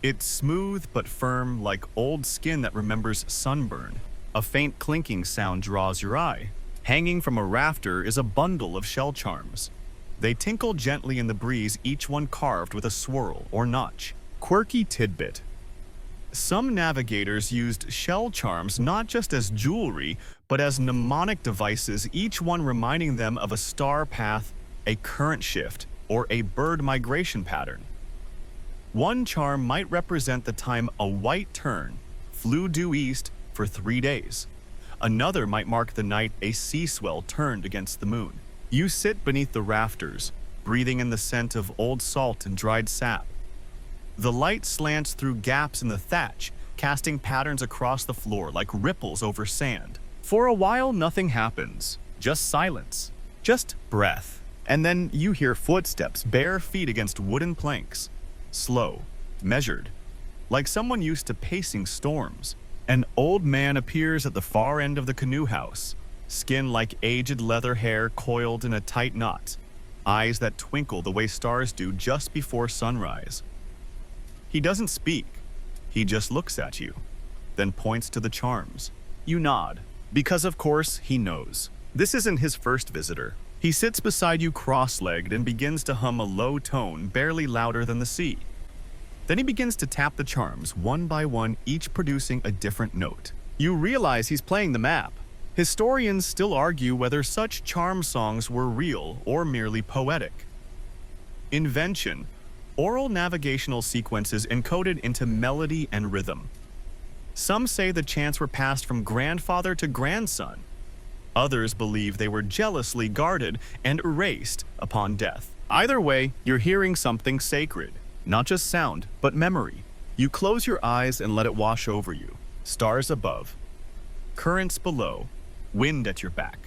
It's smooth but firm, like old skin that remembers sunburn. A faint clinking sound draws your eye. Hanging from a rafter is a bundle of shell charms. They tinkle gently in the breeze, each one carved with a swirl or notch. Quirky tidbit. Some navigators used shell charms not just as jewelry, but as mnemonic devices, each one reminding them of a star path, a current shift, or a bird migration pattern. One charm might represent the time a white tern flew due east for 3 days. Another might mark the night a sea swell turned against the moon. You sit beneath the rafters, breathing in the scent of old salt and dried sap. The light slants through gaps in the thatch, casting patterns across the floor like ripples over sand. For a while, nothing happens. Just silence. Just breath. And then you hear footsteps, bare feet against wooden planks. Slow, measured, like someone used to pacing storms. An old man appears at the far end of the canoe house, skin like aged leather hair coiled in a tight knot, eyes that twinkle the way stars do just before sunrise. He doesn't speak. He just looks at you, then points to the charms. You nod, because of course he knows. This isn't his first visitor. He sits beside you cross-legged and begins to hum a low tone, barely louder than the sea. Then he begins to tap the charms, one by one, each producing a different note. You realize he's playing the map. Historians still argue whether such charm songs were real or merely poetic. Invention: oral navigational sequences encoded into melody and rhythm. Some say the chants were passed from grandfather to grandson. Others believe they were jealously guarded and erased upon death. Either way, you're hearing something sacred. Not just sound, but memory. You close your eyes and let it wash over you. Stars above, currents below, wind at your back.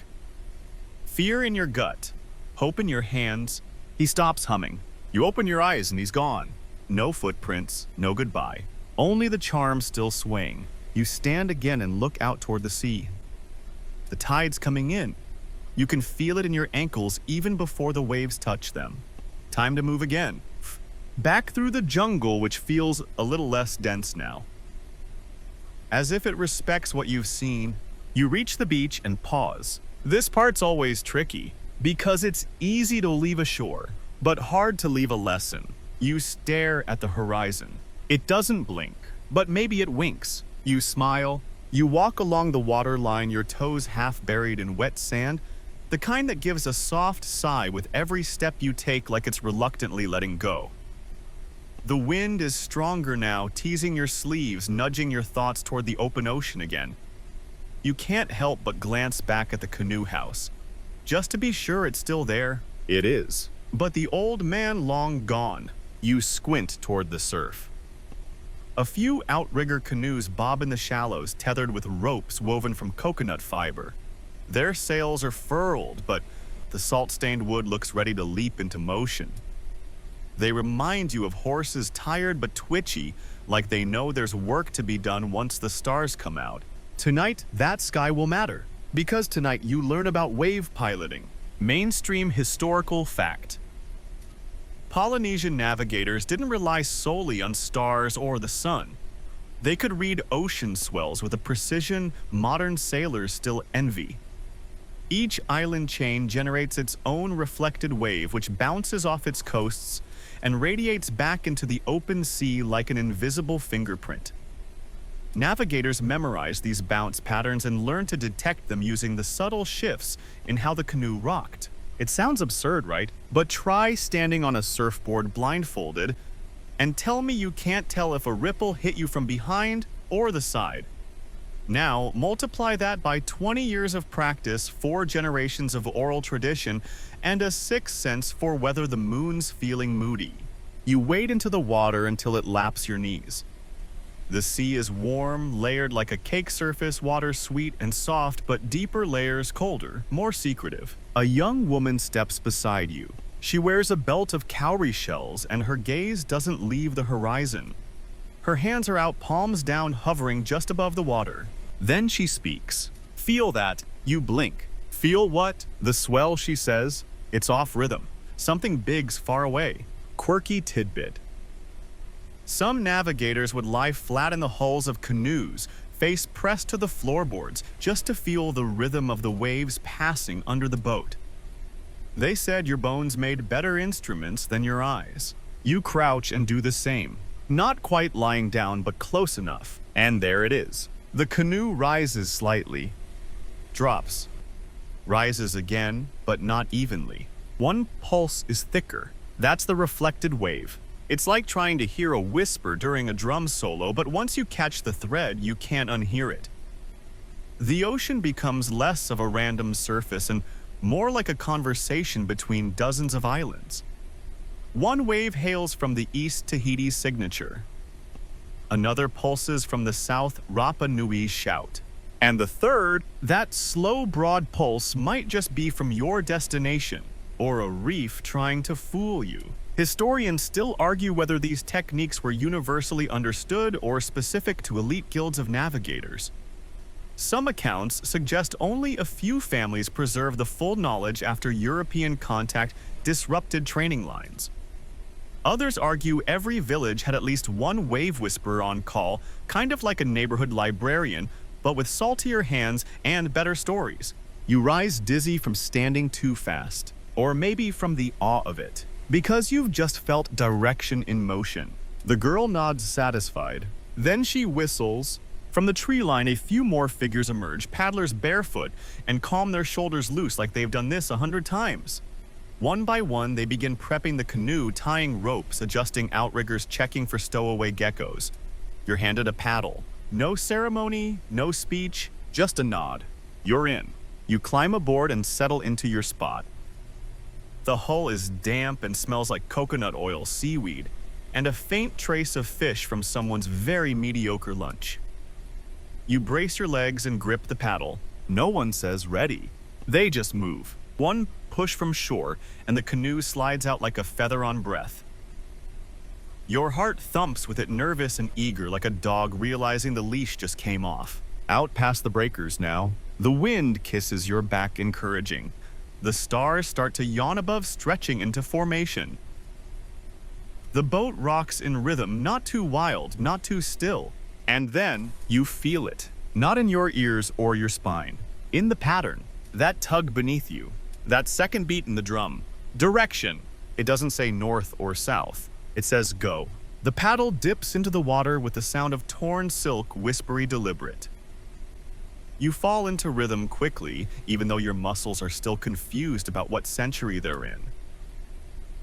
Fear in your gut, hope in your hands. He stops humming. You open your eyes and he's gone. No footprints, no goodbye. Only the charm still swaying. You stand again and look out toward the sea. The tide's coming in. You can feel it in your ankles even before the waves touch them. Time to move again. Back through the jungle, which feels a little less dense now. As if it respects what you've seen, you reach the beach and pause. This part's always tricky, because it's easy to leave ashore, but hard to leave a lesson. You stare at the horizon. It doesn't blink, but maybe it winks. You smile. You walk along the waterline, your toes half buried in wet sand, the kind that gives a soft sigh with every step you take, like it's reluctantly letting go. The wind is stronger now, teasing your sleeves, nudging your thoughts toward the open ocean again. You can't help but glance back at the canoe house. Just to be sure it's still there. It is. But the old man long gone. You squint toward the surf. A few outrigger canoes bob in the shallows, tethered with ropes woven from coconut fiber. Their sails are furled, but the salt-stained wood looks ready to leap into motion. They remind you of horses tired but twitchy, like they know there's work to be done once the stars come out. Tonight, that sky will matter, because tonight you learn about wave piloting, mainstream historical fact. Polynesian navigators didn't rely solely on stars or the sun. They could read ocean swells with a precision modern sailors still envy. Each island chain generates its own reflected wave, which bounces off its coasts and radiates back into the open sea like an invisible fingerprint. Navigators memorize these bounce patterns and learn to detect them using the subtle shifts in how the canoe rocked. It sounds absurd, right? But try standing on a surfboard blindfolded and tell me you can't tell if a ripple hit you from behind or the side. Now, multiply that by 20 years of practice, 4 generations of oral tradition, and a sixth sense for whether the moon's feeling moody. You wade into the water until it laps your knees. The sea is warm, layered like a cake surface, water sweet and soft, but deeper layers colder, more secretive. A young woman steps beside you. She wears a belt of cowrie shells, and her gaze doesn't leave the horizon. Her hands are out, palms down, hovering just above the water. Then she speaks. Feel that. You blink. Feel what? The swell, she says. It's off rhythm. Something big's far away. Quirky tidbit. Some navigators would lie flat in the hulls of canoes, face pressed to the floorboards, just to feel the rhythm of the waves passing under the boat. They said your bones made better instruments than your eyes. You crouch and do the same. Not quite lying down, but close enough. And there it is. The canoe rises slightly, drops, rises again, but not evenly. One pulse is thicker. That's the reflected wave. It's like trying to hear a whisper during a drum solo, but once you catch the thread, you can't unhear it. The ocean becomes less of a random surface and more like a conversation between dozens of islands. One wave hails from the east Tahiti's signature. Another pulses from the south Rapa Nui's shout. And the third, that slow, broad pulse might just be from your destination, or a reef trying to fool you. Historians still argue whether these techniques were universally understood or specific to elite guilds of navigators. Some accounts suggest only a few families preserved the full knowledge after European contact disrupted training lines. Others argue every village had at least one wave whisperer on call, kind of like a neighborhood librarian, but with saltier hands and better stories. You rise dizzy from standing too fast, or maybe from the awe of it, because you've just felt direction in motion. The girl nods satisfied. Then she whistles. From the tree line, a few more figures emerge, paddlers barefoot, and calm their shoulders loose like they've done this 100 times. One by one, they begin prepping the canoe, tying ropes, adjusting outriggers, checking for stowaway geckos. You're handed a paddle. No ceremony, no speech, just a nod. You're in. You climb aboard and settle into your spot. The hull is damp and smells like coconut oil, seaweed, and a faint trace of fish from someone's very mediocre lunch. You brace your legs and grip the paddle. No one says ready. They just move. One push from shore, and the canoe slides out like a feather on breath. Your heart thumps with it, nervous and eager, like a dog realizing the leash just came off. Out past the breakers now. The wind kisses your back, encouraging. The stars start to yawn above, stretching into formation. The boat rocks in rhythm, not too wild, not too still. And then you feel it. Not in your ears or your spine. In the pattern. That tug beneath you. That second beat in the drum. Direction. It doesn't say north or south. It says go. The paddle dips into the water with the sound of torn silk, whispery, deliberate. You fall into rhythm quickly, even though your muscles are still confused about what century they're in.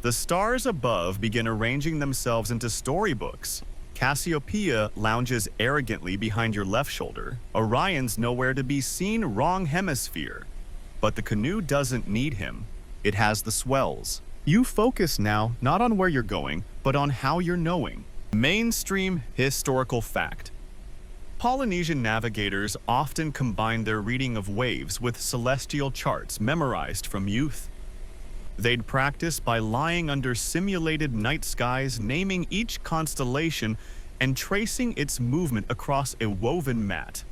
The stars above begin arranging themselves into storybooks. Cassiopeia lounges arrogantly behind your left shoulder. Orion's nowhere to be seen, wrong hemisphere. But the canoe doesn't need him. It has the swells. You focus now not on where you're going, but on how you're knowing. Mainstream historical fact. Polynesian navigators often combine their reading of waves with celestial charts memorized from youth. They'd practice by lying under simulated night skies, naming each constellation and tracing its movement across a woven mat.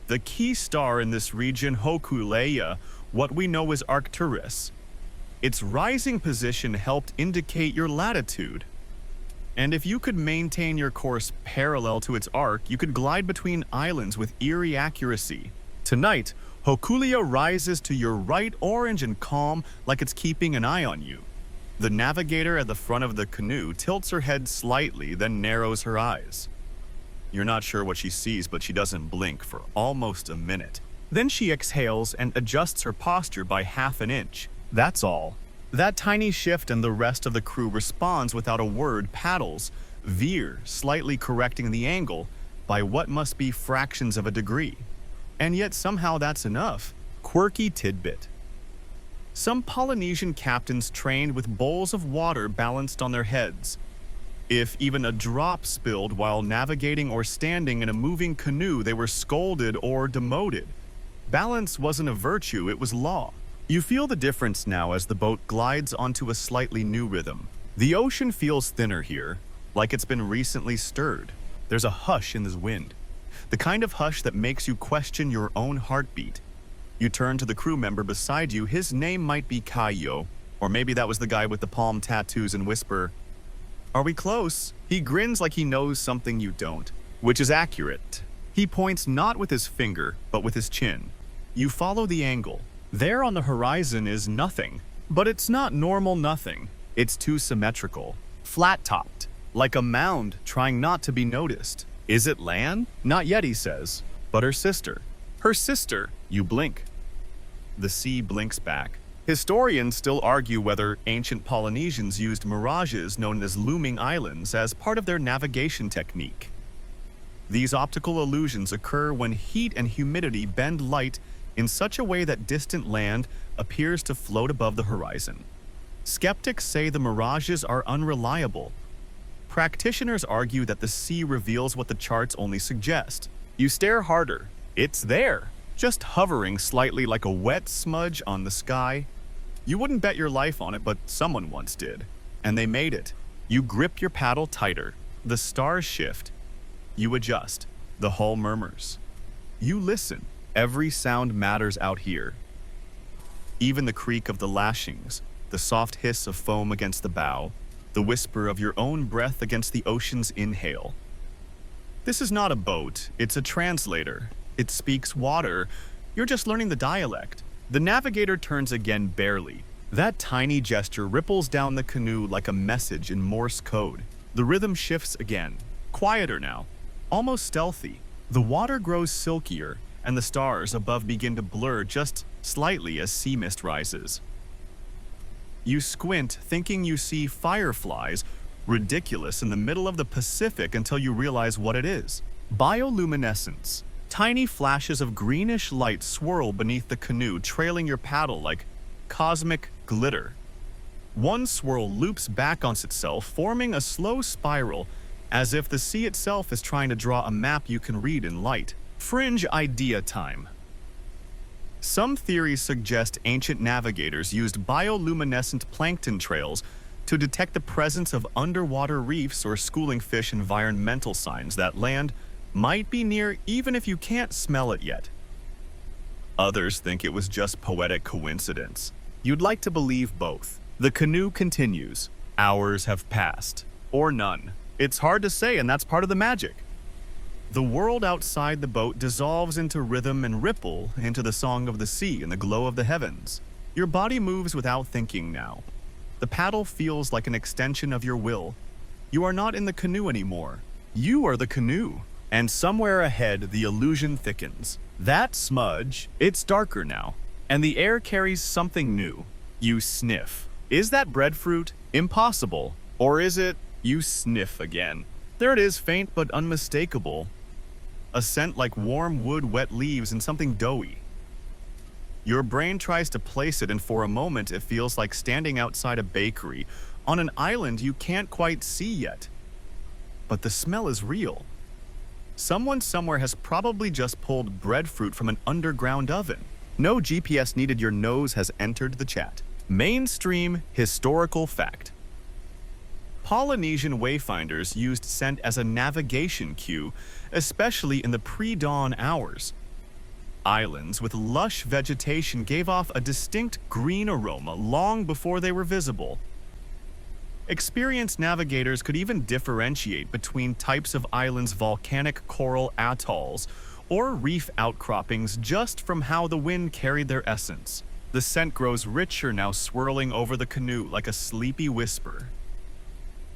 The key star in this region, Hokulea, what we know as Arcturus. Its rising position helped indicate your latitude. And if you could maintain your course parallel to its arc, you could glide between islands with eerie accuracy. Tonight, Hokulea rises to your right, orange and calm, like it's keeping an eye on you. The navigator at the front of the canoe tilts her head slightly, then narrows her eyes. You're not sure what she sees, but she doesn't blink for almost a minute. Then she exhales and adjusts her posture by half an inch. That's all. That tiny shift, and the rest of the crew responds without a word. Paddles veer, slightly correcting the angle by what must be fractions of a degree. And yet somehow that's enough. Quirky tidbit. Some Polynesian captains trained with bowls of water balanced on their heads. If even a drop spilled while navigating or standing in a moving canoe, they were scolded or demoted. Balance wasn't a virtue, it was law. You feel the difference now as the boat glides onto a slightly new rhythm. The ocean feels thinner here, like it's been recently stirred. There's a hush in this wind. The kind of hush that makes you question your own heartbeat. You turn to the crew member beside you. His name might be Kaio, or maybe that was the guy with the palm tattoos, and whisper, "Are we close?" He grins like he knows something you don't, which is accurate. He points not with his finger, but with his chin. You follow the angle. There on the horizon is nothing, but it's not normal nothing. It's too symmetrical, flat-topped, like a mound trying not to be noticed. Is it land? Not yet, he says, but her sister. Her sister. You blink. The sea blinks back. Historians still argue whether ancient Polynesians used mirages known as looming islands as part of their navigation technique. These optical illusions occur when heat and humidity bend light in such a way that distant land appears to float above the horizon. Skeptics say the mirages are unreliable. Practitioners argue that the sea reveals what the charts only suggest. You stare harder. It's there, just hovering slightly like a wet smudge on the sky. You wouldn't bet your life on it, but someone once did. And they made it. You grip your paddle tighter. The stars shift. You adjust. The hull murmurs. You listen. Every sound matters out here. Even the creak of the lashings, the soft hiss of foam against the bow, the whisper of your own breath against the ocean's inhale. This is not a boat, it's a translator. It speaks water. You're just learning the dialect. The navigator turns again barely. That tiny gesture ripples down the canoe like a message in Morse code. The rhythm shifts again, quieter now, almost stealthy. The water grows silkier, and the stars above begin to blur just slightly as sea mist rises. You squint, thinking you see fireflies, ridiculous, in the middle of the Pacific, until you realize what it is. Bioluminescence. Tiny flashes of greenish light swirl beneath the canoe, trailing your paddle like cosmic glitter. One swirl loops back on itself, forming a slow spiral, as if the sea itself is trying to draw a map you can read in light. Fringe idea time. Some theories suggest ancient navigators used bioluminescent plankton trails to detect the presence of underwater reefs or schooling fish environmental signs that land might be near even if you can't smell it yet. Others think it was just poetic coincidence. You'd like to believe both. The canoe continues. Hours have passed. Or none. It's hard to say, and that's part of the magic. The world outside the boat dissolves into rhythm and ripple into the song of the sea and the glow of the heavens. Your body moves without thinking now. The paddle feels like an extension of your will. You are not in the canoe anymore. You are the canoe. And somewhere ahead, the illusion thickens. That smudge, it's darker now. And the air carries something new. You sniff. Is that breadfruit? Impossible. Or is it? You sniff again. There it is, faint but unmistakable. A scent like warm wood, wet leaves, and something doughy. Your brain tries to place it, and for a moment it feels like standing outside a bakery on an island you can't quite see yet. But the smell is real. Someone somewhere has probably just pulled breadfruit from an underground oven. No GPS needed, your nose has entered the chat. Mainstream historical fact. Polynesian wayfinders used scent as a navigation cue, especially in the pre-dawn hours. Islands with lush vegetation gave off a distinct green aroma long before they were visible. Experienced navigators could even differentiate between types of islands' volcanic coral atolls or reef outcroppings just from how the wind carried their essence. The scent grows richer now, swirling over the canoe like a sleepy whisper.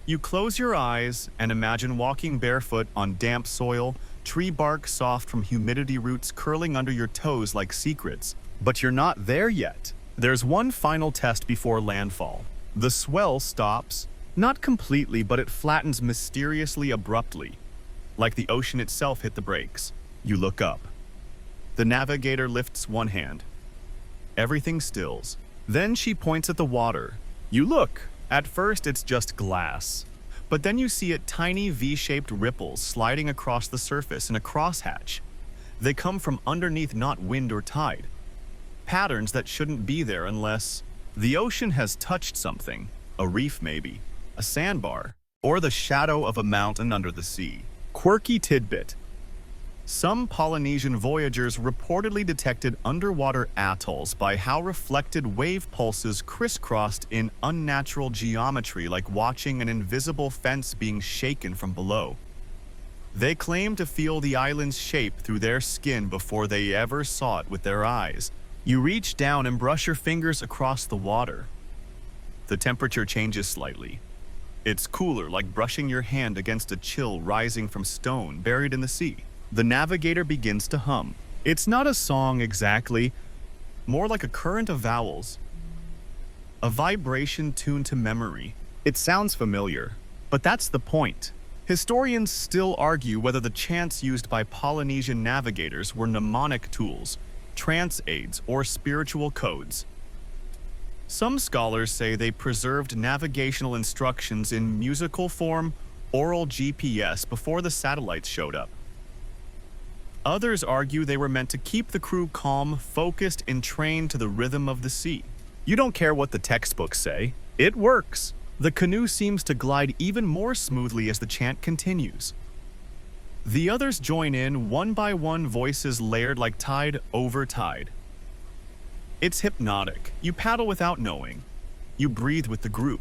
You close your eyes and imagine walking barefoot on damp soil, tree bark soft from humidity roots curling under your toes like secrets. But you're not there yet. There's one final test before landfall. The swell stops, not completely, but it flattens mysteriously abruptly, like the ocean itself hit the brakes. You look up. The navigator lifts one hand. Everything stills. Then she points at the water. You look. At first, it's just glass. But then you see it tiny V-shaped ripples sliding across the surface in a crosshatch. They come from underneath, not wind or tide. Patterns that shouldn't be there unless the ocean has touched something. A reef maybe, a sandbar, or the shadow of a mountain under the sea. Quirky tidbit. Some Polynesian voyagers reportedly detected underwater atolls by how reflected wave pulses crisscrossed in unnatural geometry, like watching an invisible fence being shaken from below. They claim to feel the island's shape through their skin before they ever saw it with their eyes. You reach down and brush your fingers across the water. The temperature changes slightly. It's cooler, like brushing your hand against a chill rising from stone buried in the sea. The navigator begins to hum. It's not a song exactly, more like a current of vowels. A vibration tuned to memory. It sounds familiar, but that's the point. Historians still argue whether the chants used by Polynesian navigators were mnemonic tools, trance aids, or spiritual codes. Some scholars say they preserved navigational instructions in musical form, oral GPS, before the satellites showed up. Others argue they were meant to keep the crew calm, focused, and trained to the rhythm of the sea. You don't care what the textbooks say. It works. The canoe seems to glide even more smoothly as the chant continues. The others join in, one by one, voices layered like tide over tide. It's hypnotic. You paddle without knowing. You breathe with the group.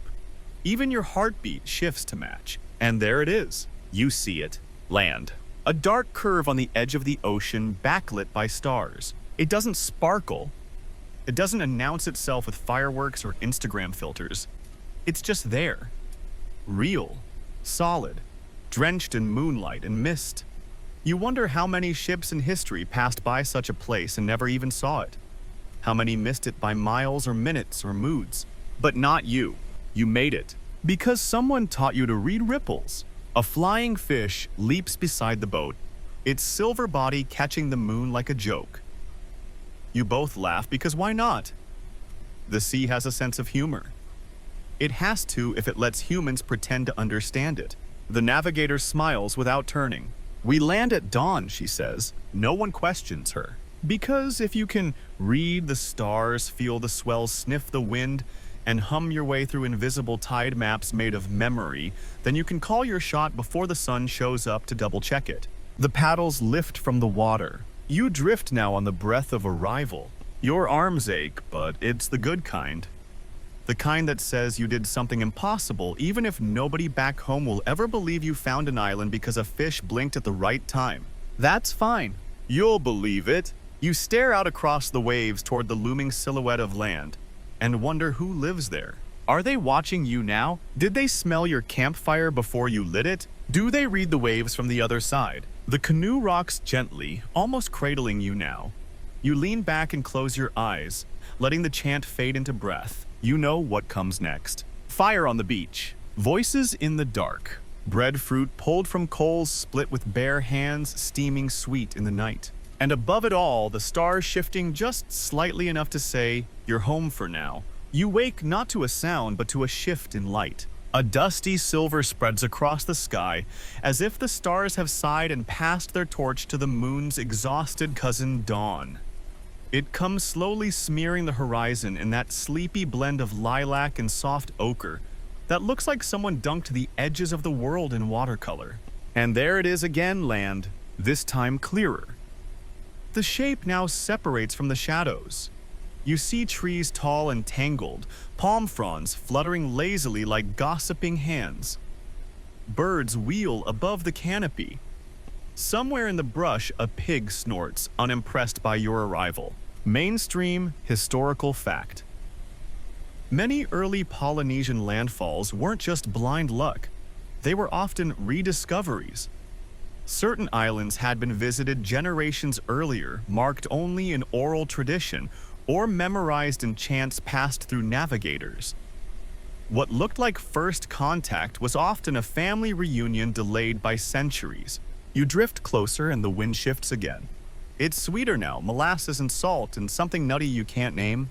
Even your heartbeat shifts to match. And there it is. You see it. Land. A dark curve on the edge of the ocean, backlit by stars. It doesn't sparkle. It doesn't announce itself with fireworks or Instagram filters. It's just there. Real. Solid. Drenched in moonlight and mist. You wonder how many ships in history passed by such a place and never even saw it. How many missed it by miles or minutes or moods. But not you. You made it. Because someone taught you to read ripples. A flying fish leaps beside the boat, its silver body catching the moon like a joke. You both laugh because why not? The sea has a sense of humor. It has to if it lets humans pretend to understand it. The navigator smiles without turning. We land at dawn, she says. No one questions her. Because if you can read the stars, feel the swells, sniff the wind, and hum your way through invisible tide maps made of memory, then you can call your shot before the sun shows up to double-check it. The paddles lift from the water. You drift now on the breath of arrival. Your arms ache, but it's the good kind. The kind that says you did something impossible, even if nobody back home will ever believe you found an island because a fish blinked at the right time. That's fine. You'll believe it. You stare out across the waves toward the looming silhouette of land and wonder who lives there. Are they watching you now? Did they smell your campfire before you lit it? Do they read the waves from the other side? The canoe rocks gently, almost cradling you now. You lean back and close your eyes, letting the chant fade into breath. You know what comes next. Fire on the beach. Voices in the dark. Breadfruit pulled from coals split with bare hands, steaming sweet in the night. And above it all, the stars shifting just slightly enough to say, you're home for now. You wake not to a sound, but to a shift in light. A dusty silver spreads across the sky, as if the stars have sighed and passed their torch to the moon's exhausted cousin Dawn. It comes slowly smearing the horizon in that sleepy blend of lilac and soft ochre that looks like someone dunked the edges of the world in watercolor. And there it is again, land, this time clearer. The shape now separates from the shadows. You see trees tall and tangled, palm fronds fluttering lazily like gossiping hands. Birds wheel above the canopy. Somewhere in the brush, a pig snorts, unimpressed by your arrival. Mainstream historical fact. Many early Polynesian landfalls weren't just blind luck. They were often rediscoveries. Certain islands had been visited generations earlier, marked only in oral tradition, or memorized in chants passed through navigators. What looked like first contact was often a family reunion delayed by centuries. You drift closer and the wind shifts again. It's sweeter now, molasses and salt and something nutty you can't name.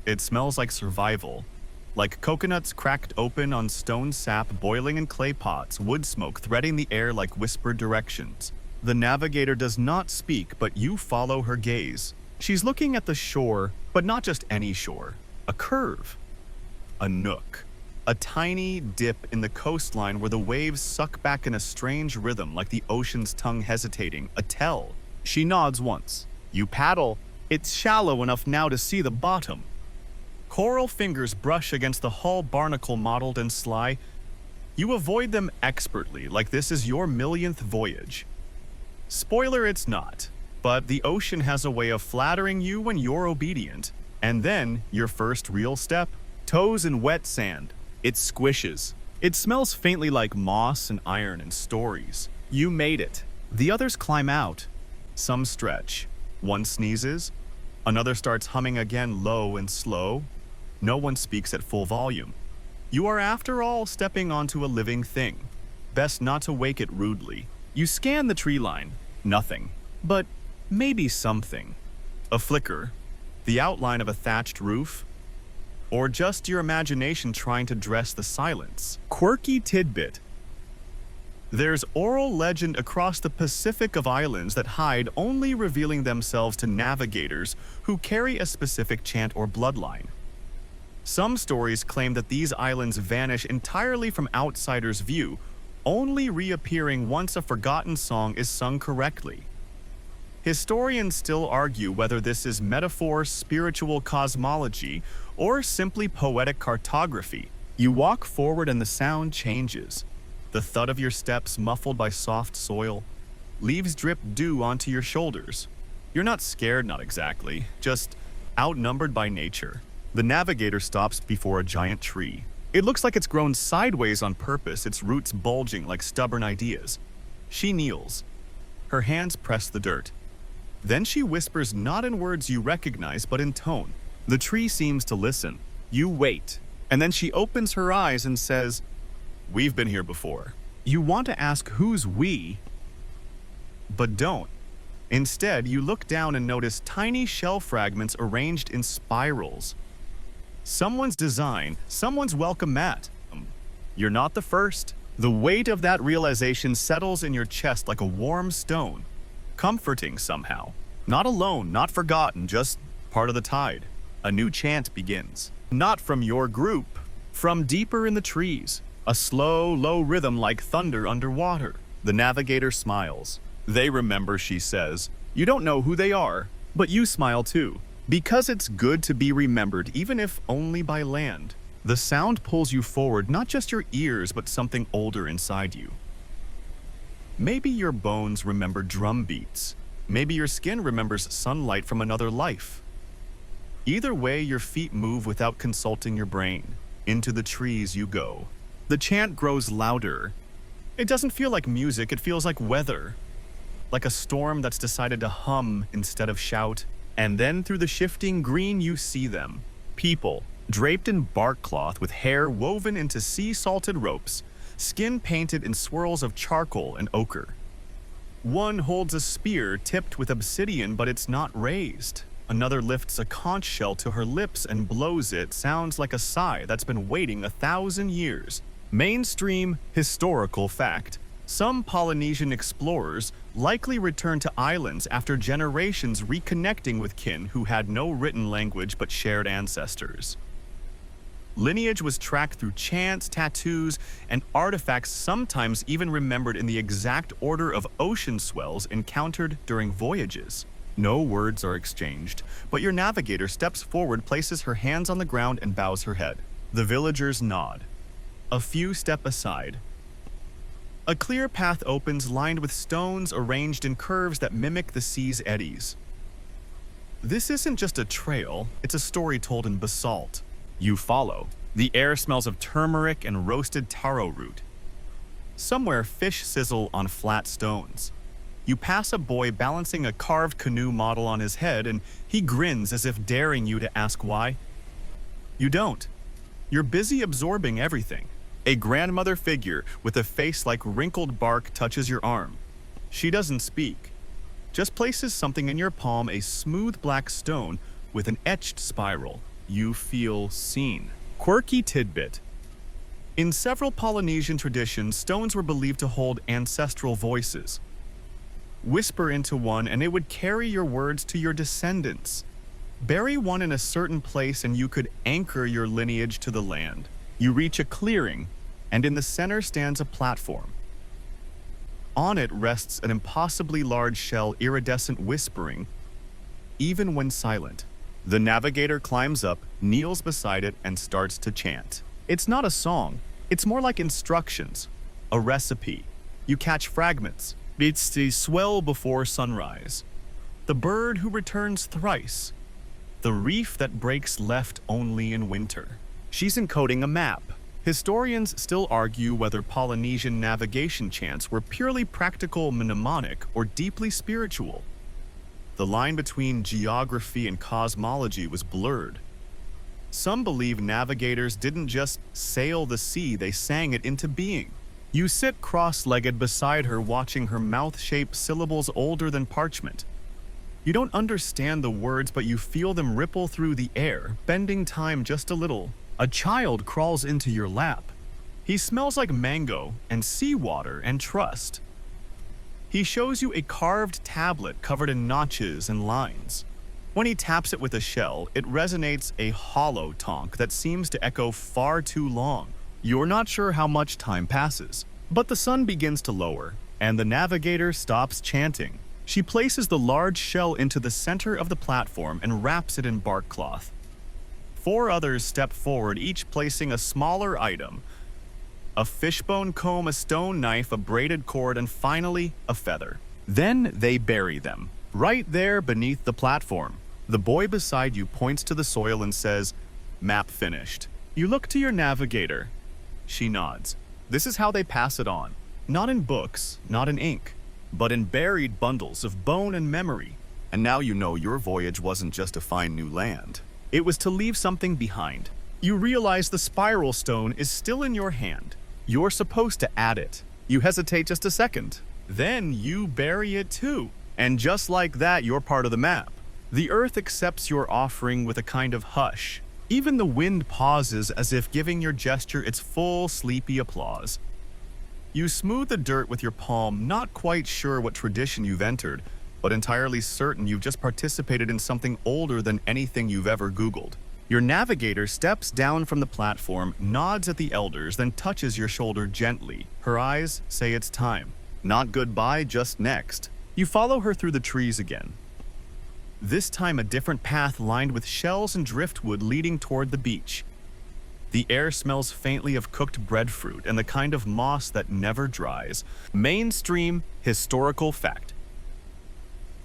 It smells like survival. Like coconuts cracked open on stone sap boiling in clay pots, wood smoke threading the air like whispered directions. The navigator does not speak, but you follow her gaze. She's looking at the shore, but not just any shore. A curve. A nook. A tiny dip in the coastline where the waves suck back in a strange rhythm like the ocean's tongue hesitating. A tell. She nods once. You paddle. It's shallow enough now to see the bottom. Coral fingers brush against the hull barnacle mottled and sly. You avoid them expertly, like this is your millionth voyage. Spoiler, it's not. But the ocean has a way of flattering you when you're obedient. And then, your first real step, toes in wet sand. It squishes. It smells faintly like moss and iron and stories. You made it. The others climb out. Some stretch. One sneezes. Another starts humming again low and slow. No one speaks at full volume. You are, after all, stepping onto a living thing. Best not to wake it rudely. You scan the tree line. Nothing. But maybe something. A flicker. The outline of a thatched roof. Or just your imagination trying to dress the silence. Quirky tidbit. There's oral legend across the Pacific of islands that hide, only revealing themselves to navigators who carry a specific chant or bloodline. Some stories claim that these islands vanish entirely from outsiders' view, only reappearing once a forgotten song is sung correctly. Historians still argue whether this is metaphor, spiritual cosmology, or simply poetic cartography. You walk forward and the sound changes. The thud of your steps muffled by soft soil. Leaves drip dew onto your shoulders. You're not scared, not exactly, just outnumbered by nature. The navigator stops before a giant tree. It looks like it's grown sideways on purpose, its roots bulging like stubborn ideas. She kneels. Her hands press the dirt. Then she whispers not in words you recognize, but in tone. The tree seems to listen. You wait. And then she opens her eyes and says, "We've been here before." You want to ask who's we, but don't. Instead, you look down and notice tiny shell fragments arranged in spirals. Someone's design, someone's welcome mat. You're not the first. The weight of that realization settles in your chest like a warm stone, comforting somehow. Not alone, not forgotten, just part of the tide. A new chant begins. Not from your group, from deeper in the trees. A slow, low rhythm like thunder underwater. The navigator smiles. They remember, she says. You don't know who they are, but you smile too. Because it's good to be remembered, even if only by land. The sound pulls you forward, not just your ears, but something older inside you. Maybe your bones remember drum beats. Maybe your skin remembers sunlight from another life. Either way, your feet move without consulting your brain. Into the trees you go. The chant grows louder. It doesn't feel like music, it feels like weather. Like a storm that's decided to hum instead of shout. And then through the shifting green you see them. People, draped in bark cloth with hair woven into sea-salted ropes, skin painted in swirls of charcoal and ochre. One holds a spear tipped with obsidian, but it's not raised. Another lifts a conch shell to her lips and blows it. Sounds like a sigh that's been waiting 1,000 years. Mainstream historical fact. Some Polynesian explorers likely returned to islands after generations reconnecting with kin who had no written language but shared ancestors. Lineage was tracked through chants, tattoos, and artifacts, sometimes even remembered in the exact order of ocean swells encountered during voyages. No words are exchanged, but your navigator steps forward, places her hands on the ground, and bows her head. The villagers nod. A few step aside. A clear path opens, lined with stones arranged in curves that mimic the sea's eddies. This isn't just a trail, it's a story told in basalt. You follow. The air smells of turmeric and roasted taro root. Somewhere, fish sizzle on flat stones. You pass a boy balancing a carved canoe model on his head, and he grins as if daring you to ask why. You don't. You're busy absorbing everything. A grandmother figure with a face like wrinkled bark touches your arm. She doesn't speak, just places something in your palm, a smooth black stone with an etched spiral. You feel seen. Quirky tidbit. In several Polynesian traditions, stones were believed to hold ancestral voices. Whisper into one and it would carry your words to your descendants. Bury one in a certain place and you could anchor your lineage to the land. You reach a clearing, and in the center stands a platform. On it rests an impossibly large shell, iridescent, whispering, even when silent. The navigator climbs up, kneels beside it, and starts to chant. It's not a song, it's more like instructions, a recipe. You catch fragments. It's the swell before sunrise, the bird who returns thrice, the reef that breaks left only in winter. She's encoding a map. Historians still argue whether Polynesian navigation chants were purely practical mnemonic or deeply spiritual. The line between geography and cosmology was blurred. Some believe navigators didn't just sail the sea, they sang it into being. You sit cross-legged beside her, watching her mouth shape syllables older than parchment. You don't understand the words, but you feel them ripple through the air, bending time just a little. A child crawls into your lap. He smells like mango and seawater and trust. He shows you a carved tablet covered in notches and lines. When he taps it with a shell, it resonates a hollow tonk that seems to echo far too long. You're not sure how much time passes, but the sun begins to lower, and the navigator stops chanting. She places the large shell into the center of the platform and wraps it in bark cloth. 4 others step forward, each placing a smaller item. A fishbone comb, a stone knife, a braided cord, and finally, a feather. Then they bury them, right there beneath the platform. The boy beside you points to the soil and says, "Map finished." You look to your navigator. She nods. This is how they pass it on. Not in books, not in ink, but in buried bundles of bone and memory. And now you know your voyage wasn't just to find new land. It was to leave something behind. You realize the spiral stone is still in your hand. You're supposed to add it. You hesitate just a second. Then you bury it too. And just like that, you're part of the map. The earth accepts your offering with a kind of hush. Even the wind pauses as if giving your gesture its full, sleepy applause. You smooth the dirt with your palm, not quite sure what tradition you've entered, but entirely certain you've just participated in something older than anything you've ever Googled. Your navigator steps down from the platform, nods at the elders, then touches your shoulder gently. Her eyes say it's time. Not goodbye, just next. You follow her through the trees again. This time a different path lined with shells and driftwood leading toward the beach. The air smells faintly of cooked breadfruit and the kind of moss that never dries. Mainstream historical fact.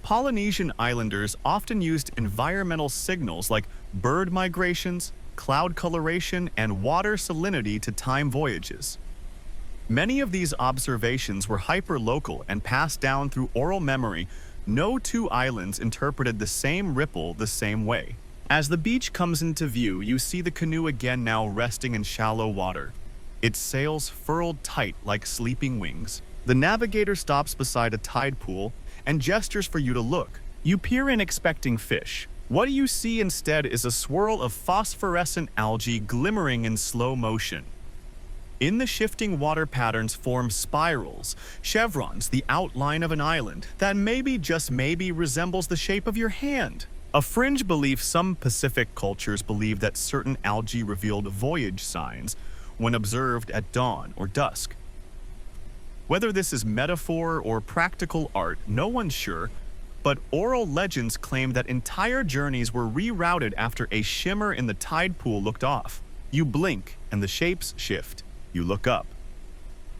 Polynesian islanders often used environmental signals like bird migrations, cloud coloration, and water salinity to time voyages. Many of these observations were hyperlocal and passed down through oral memory. No two islands interpreted the same ripple the same way. As the beach comes into view, you see the canoe again, now resting in shallow water. Its sails furled tight like sleeping wings. The navigator stops beside a tide pool and gestures for you to look. You peer in expecting fish. What you see instead is a swirl of phosphorescent algae glimmering in slow motion. In the shifting water patterns form spirals, chevrons, the outline of an island that maybe, just maybe, resembles the shape of your hand. A fringe belief: some Pacific cultures believe that certain algae revealed voyage signs when observed at dawn or dusk. Whether this is metaphor or practical art, no one's sure, but oral legends claim that entire journeys were rerouted after a shimmer in the tide pool looked off. You blink and the shapes shift. You look up.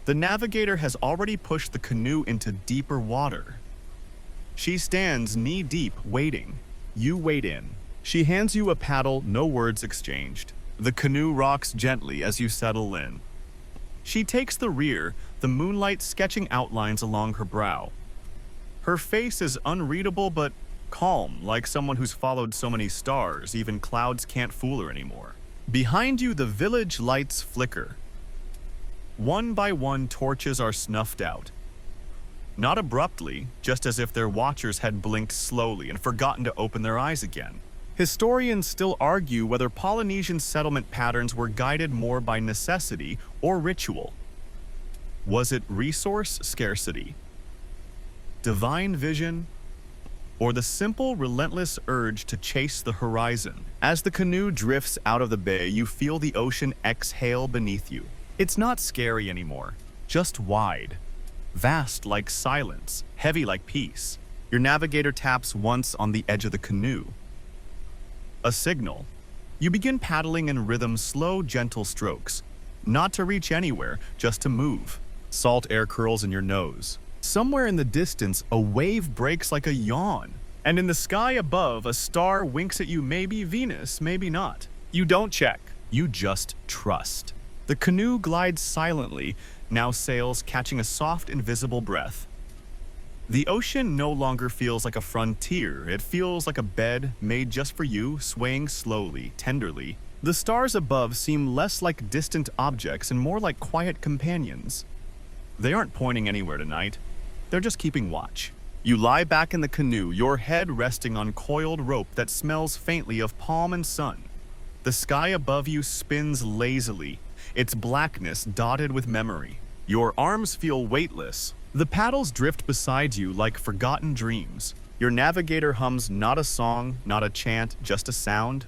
The navigator has already pushed the canoe into deeper water. She stands knee-deep, waiting. You wade in. She hands you a paddle, no words exchanged. The canoe rocks gently as you settle in. She takes the rear, the moonlight sketching outlines along her brow. Her face is unreadable but calm, like someone who's followed so many stars, even clouds can't fool her anymore. Behind you, the village lights flicker. One by one, torches are snuffed out. Not abruptly, just as if their watchers had blinked slowly and forgotten to open their eyes again. Historians still argue whether Polynesian settlement patterns were guided more by necessity or ritual. Was it resource scarcity, divine vision, or the simple, relentless urge to chase the horizon? As the canoe drifts out of the bay, you feel the ocean exhale beneath you. It's not scary anymore, just wide. Vast like silence, heavy like peace. Your navigator taps once on the edge of the canoe. A signal. You begin paddling in rhythm, slow, gentle strokes. Not to reach anywhere, just to move. Salt air curls in your nose. Somewhere in the distance, a wave breaks like a yawn. And in the sky above, a star winks at you, maybe Venus, maybe not. You don't check. You just trust. The canoe glides silently, now sails catching a soft, invisible breath. The ocean no longer feels like a frontier. It feels like a bed made just for you, swaying slowly, tenderly. The stars above seem less like distant objects and more like quiet companions. They aren't pointing anywhere tonight. They're just keeping watch. You lie back in the canoe, your head resting on coiled rope that smells faintly of palm and sun. The sky above you spins lazily, its blackness dotted with memory. Your arms feel weightless. The paddles drift beside you like forgotten dreams. Your navigator hums not a song, not a chant, just a sound.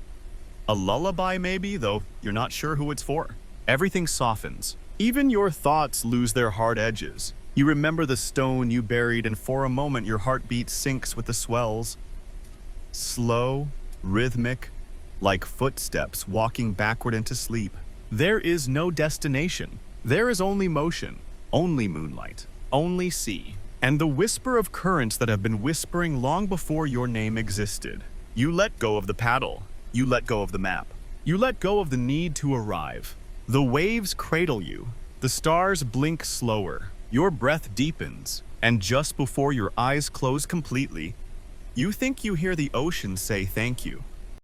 A lullaby maybe, though you're not sure who it's for. Everything softens. Even your thoughts lose their hard edges. You remember the stone you buried, and for a moment your heartbeat sinks with the swells. Slow, rhythmic, like footsteps walking backward into sleep. There is no destination. There is only motion, only moonlight, only sea, and the whisper of currents that have been whispering long before your name existed. You let go of the paddle. You let go of the map. You let go of the need to arrive. The waves cradle you. The stars blink slower. Your breath deepens, and just before your eyes close completely, you think you hear the ocean say thank you.